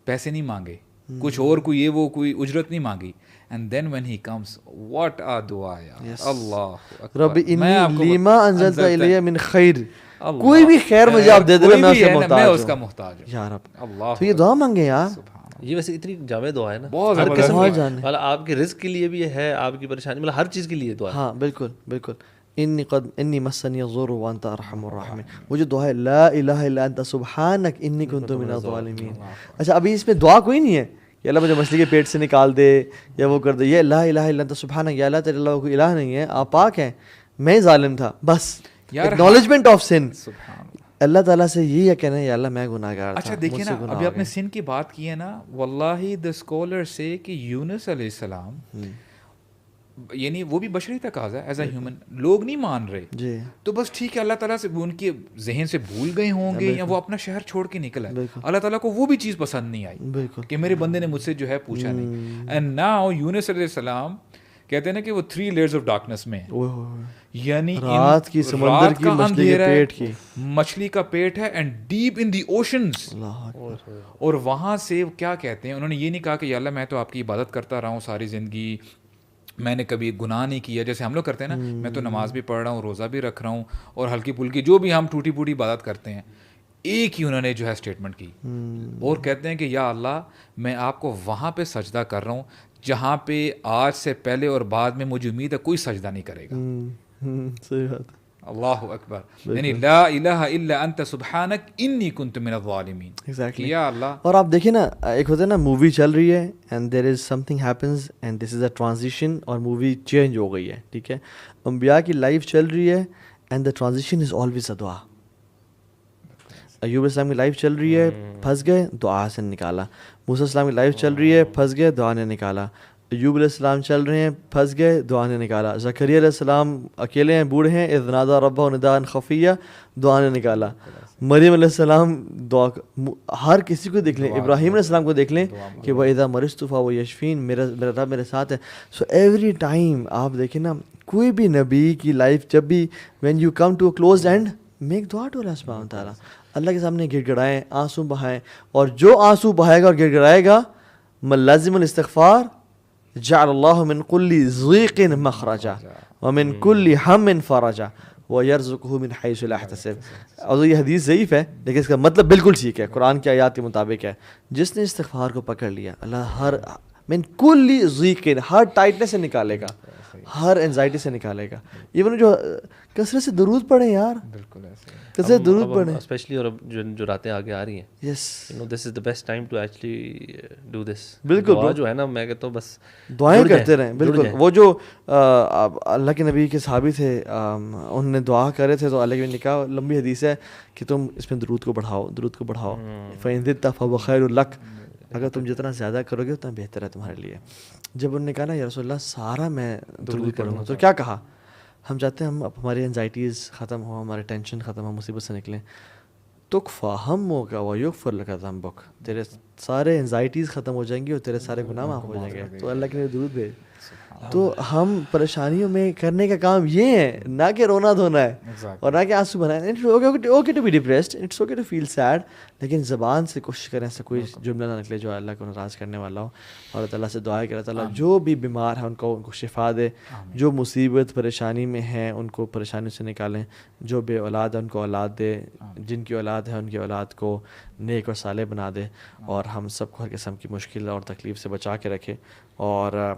پیسے نہیں مانگے, کچھ اور کوئی یہ وہ کوئی اجرت نہیں مانگی, and then when he comes what a دعا یار, اللہ رب انی لما انزلت الی من خیر, کوئی بھی خیر مجھے آپ دے دینا, میں اس کا محتاج ہوں یا رب. اللہ تو یہ دعا مانگے یار, یہ ویسے اتنی جامع دعا ہے نا, بہت ہر قسم کی, مطلب آپ کے رزق کے لیے بھی ہے, آپ کی پریشانی, مطلب ہر چیز کے لیے دعا ہے. ہاں بالکل بالکل. انی مسنی الضر وانت ارحم الراحمین, وہ جو دعا ہے لا الہ الا انت سبحانک انی کنت من الظالمین. اچھا ابھی اس میں دعا کوئی نہیں ہے کہ اللہ مجھے مچھلی کے پیٹ سے نکال دے یا وہ کر دے, یہ لا الہ الا انت سبحانک, یا اللہ تیرے علاوہ کوئی الہ نہیں ہے, آپ پاک ہیں, میں ظالم تھا, بس ایکنالجمنٹ آف سن. اللہ تعالیٰ سے یہی ہے کہنا ہے یا اللہ میں گناہ گار تھا. اچھا دیکھیں نا, ابھی آپ نے سن کی بات کی ہے نا, واللہ the scholar سے کہ یونس علیہ السلام یعنی وہ بھی بشری تقاضا ہے ایز اے ہیومن, لوگ نہیں مان رہے جی, تو بس ٹھیک ہے, اللہ تعالیٰ سے ان کے ذہن سے بھول گئے ہوں گے یا وہ اپنا شہر چھوڑ کے نکلا ہے, اللہ تعالیٰ کو وہ بھی چیز پسند نہیں آئی کہ میرے بندے نے مجھ سے جو ہے پوچھا نہیں. اینڈ ناؤ یونس علیہ السلام کہتے ہیں نا کہ وہ 3 layers آف ڈارکنیس میں, یعنی رات کی, سمندر کی, مچھلی کے پیٹ کی, مچھلی کا پیٹ ہے, and deep in the oceans. اور وہاں سے کیا کہتے ہیں, انہوں نے یہ نہیں کہا کہ یا اللہ میں تو آپ کی عبادت کرتا رہا ہوں ساری زندگی, میں نے کبھی گناہ نہیں کیا, جیسے ہم لوگ کرتے ہیں نا, میں تو نماز بھی پڑھ رہا ہوں, روزہ بھی رکھ رہا ہوں, اور ہلکی پھلکی جو بھی ہم ٹوٹی پوٹی عبادت کرتے ہیں. ایک ہی انہوں نے جو ہے اسٹیٹمنٹ کی, اور کہتے ہیں کہ یا اللہ میں آپ کو وہاں پہ سجدہ کر رہا ہوں جہاں پہ آج سے پہلے اور بعد میں مجھے امید ہے کوئی سجدہ نہیں کرے گا. صحیح بات ہے, اللہ اکبر, یعنی لا الہ الا انت سبحانک انی کنت من الظالمین. ایگزیکٹلی, یا اللہ. اور آپ دیکھیں نا, ایک ہوتا ہے نا مووی چل رہی ہے and there is some thing happens and this is a transition, اور مووی چینج ہو گئی ہے, ٹھیک ہے, انبیاء کی لائف چل رہی ہے and the transition is always a دعا. ایوب علیہ السلام کی لائف چل رہی ہے, پھنس گئے, دعا سے نکالا. موسیٰ علیہ السلام کی لائف چل رہی ہے, پھنس گئے, دعا نے نکالا. ایوب علیہ السلام چل رہے ہیں, پھنس گئے, دعا نے نکالا. زکریا علیہ السلام اکیلے ہیں, بوڑھے ہیں, اذ نادى ربہ نداء خفیہ, دعا نے نکالا. مریم علیہ السلام دعا, ہر کسی کو دیکھ لیں, ابراہیم علیہ السلام کو دیکھ لیں کہ وَإِذَا مَرِضْتُ فَهُوَ يَشْفِينِ, میرا رب میرے ساتھ ہے. سو ایوری ٹائم آپ دیکھیں نا, کوئی بھی نبی کی لائف جب بھی when you come to a closed end, make دعا ٹو اللہ سبحانہ وتعالیٰ, اللہ کے سامنے گڑ گڑائیں, آنسو بہائیں, اور جو آنسو بہائے گا اور گڑ گڑائے گا, ملازم الاستغفار جعل اللہ من کل ضیق مخرجا ومن کل ہم فرجا ویرزقہ من حیث لا یحتسب. اور یہ حدیث ضعیف ہے لیکن اس کا مطلب بالکل ٹھیک ہے, قرآن کی آیات کے مطابق ہے. جس نے استغفار کو پکڑ لیا, اللہ ہر من کل ضیق, ہر ٹائٹنس سے نکالے گا, ہر انزائٹی سے نکالے گا. ایون جو کثرت سے درود پڑھیں یار, بالکل ایسے کثرت درود پڑھیں اسپیشلی, اور جو راتیں آگے آ رہی ہیں, yes this is the best time to actually do this. بالکل دعا جو ہے نا, میں کہتا ہوں بس دعائیں کرتے رہیں. بالکل, وہ جو اللہ کے نبی کے صحابی تھے, انہوں نے دعا کرے تھے تو اللہ کے نے کہا, لمبی حدیث ہے کہ تم اس میں درود کو بڑھاؤ, درود کو بڑھاؤ. فَإِن زِدْتَ فَهُوَ خَيْرٌ لَكَ, اگر تم جتنا زیادہ کرو گے اتنا بہتر ہے تمہارے لیے. جب انہوں نے کہا نا یا رسول اللہ سارا میں درود پڑھوں گا, تو کیا کہا, ہم چاہتے ہیں ہم ہماری انزائٹیز ختم ہو, ہمارے ٹینشن ختم ہو, مصیبت سے نکلیں. تکفیٰ ہمک ویغفر لک ذنبک, تیرے سارے انزائٹیز ختم ہو جائیں گی اور تیرے سارے گناہ معاف ہو جائیں گے. تو اللہ کے لیے درود بھیج. تو ہم پریشانیوں میں کرنے کا کام یہ ہے, نہ کہ رونا دھونا ہے اور نہ کہ آنسو بنائیں. Okay to be depressed, it's okay to feel sad, لیکن زبان سے کوشش کریں ایسا کوئی جملہ نہ نکلے جو اللہ کو ناراض کرنے والا ہو. اور اللہ تعالیٰ سے دعا ہے کہ اللہ تعالیٰ جو بھی بیمار ہیں ان کو شفا دے, جو مصیبت پریشانی میں ہیں ان کو پریشانی سے نکالیں, جو بے اولاد ہے ان کو اولاد دے, جن کی اولاد ہے ان کی اولاد کو نیک اور صالح بنا دے, اور ہم سب کو ہر قسم کی مشکل اور تکلیف سے بچا کے رکھے. اور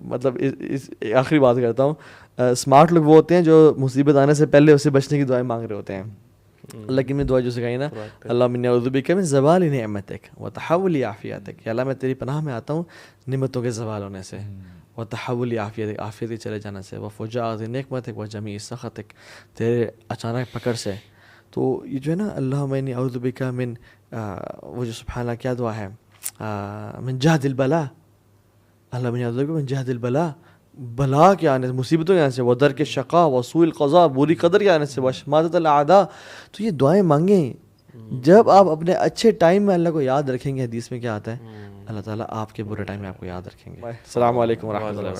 مطلب اس آخری بات کرتا ہوں, اسمارٹ لوگ وہ ہوتے ہیں جو مصیبت آنے سے پہلے اسے بچنے کی دعائیں مانگ رہے ہوتے ہیں. اللہ کی میں دعا جو سکھائی نا, اللہم انی اعوذ بک من زوال نعمتک وتحول عافیتک, یا اللہ میں تیری پناہ میں آتا ہوں نعمتوں کے زوال ہونے سے, وتحول عافیتک, عافیت چلے جانے سے, وفجاءت نقمتک وجمیع سخطک, تیرے اچانک پکڑ سے. تو یہ جو ہے نا اللہم انی اعوذ بک من, وہ جو سبحان اللہ کیا دعا ہے, من جہد البلاء, اللہ من اعوذ بک من جہد البلاء, بلا کے آنے سے, مصیبتوں کے آنے سے, ودرک الشقاء وسوء القضاء, بری قدر کے آنے سے, وشماتۃ الاعداء. تو یہ دعائیں مانگیں جب آپ اپنے اچھے ٹائم میں اللہ کو یاد رکھیں گے. حدیث میں کیا آتا ہے, اللہ تعالیٰ آپ کے برے ٹائم میں آپ کو یاد رکھیں گے. السلام علیکم ورحمۃ اللہ.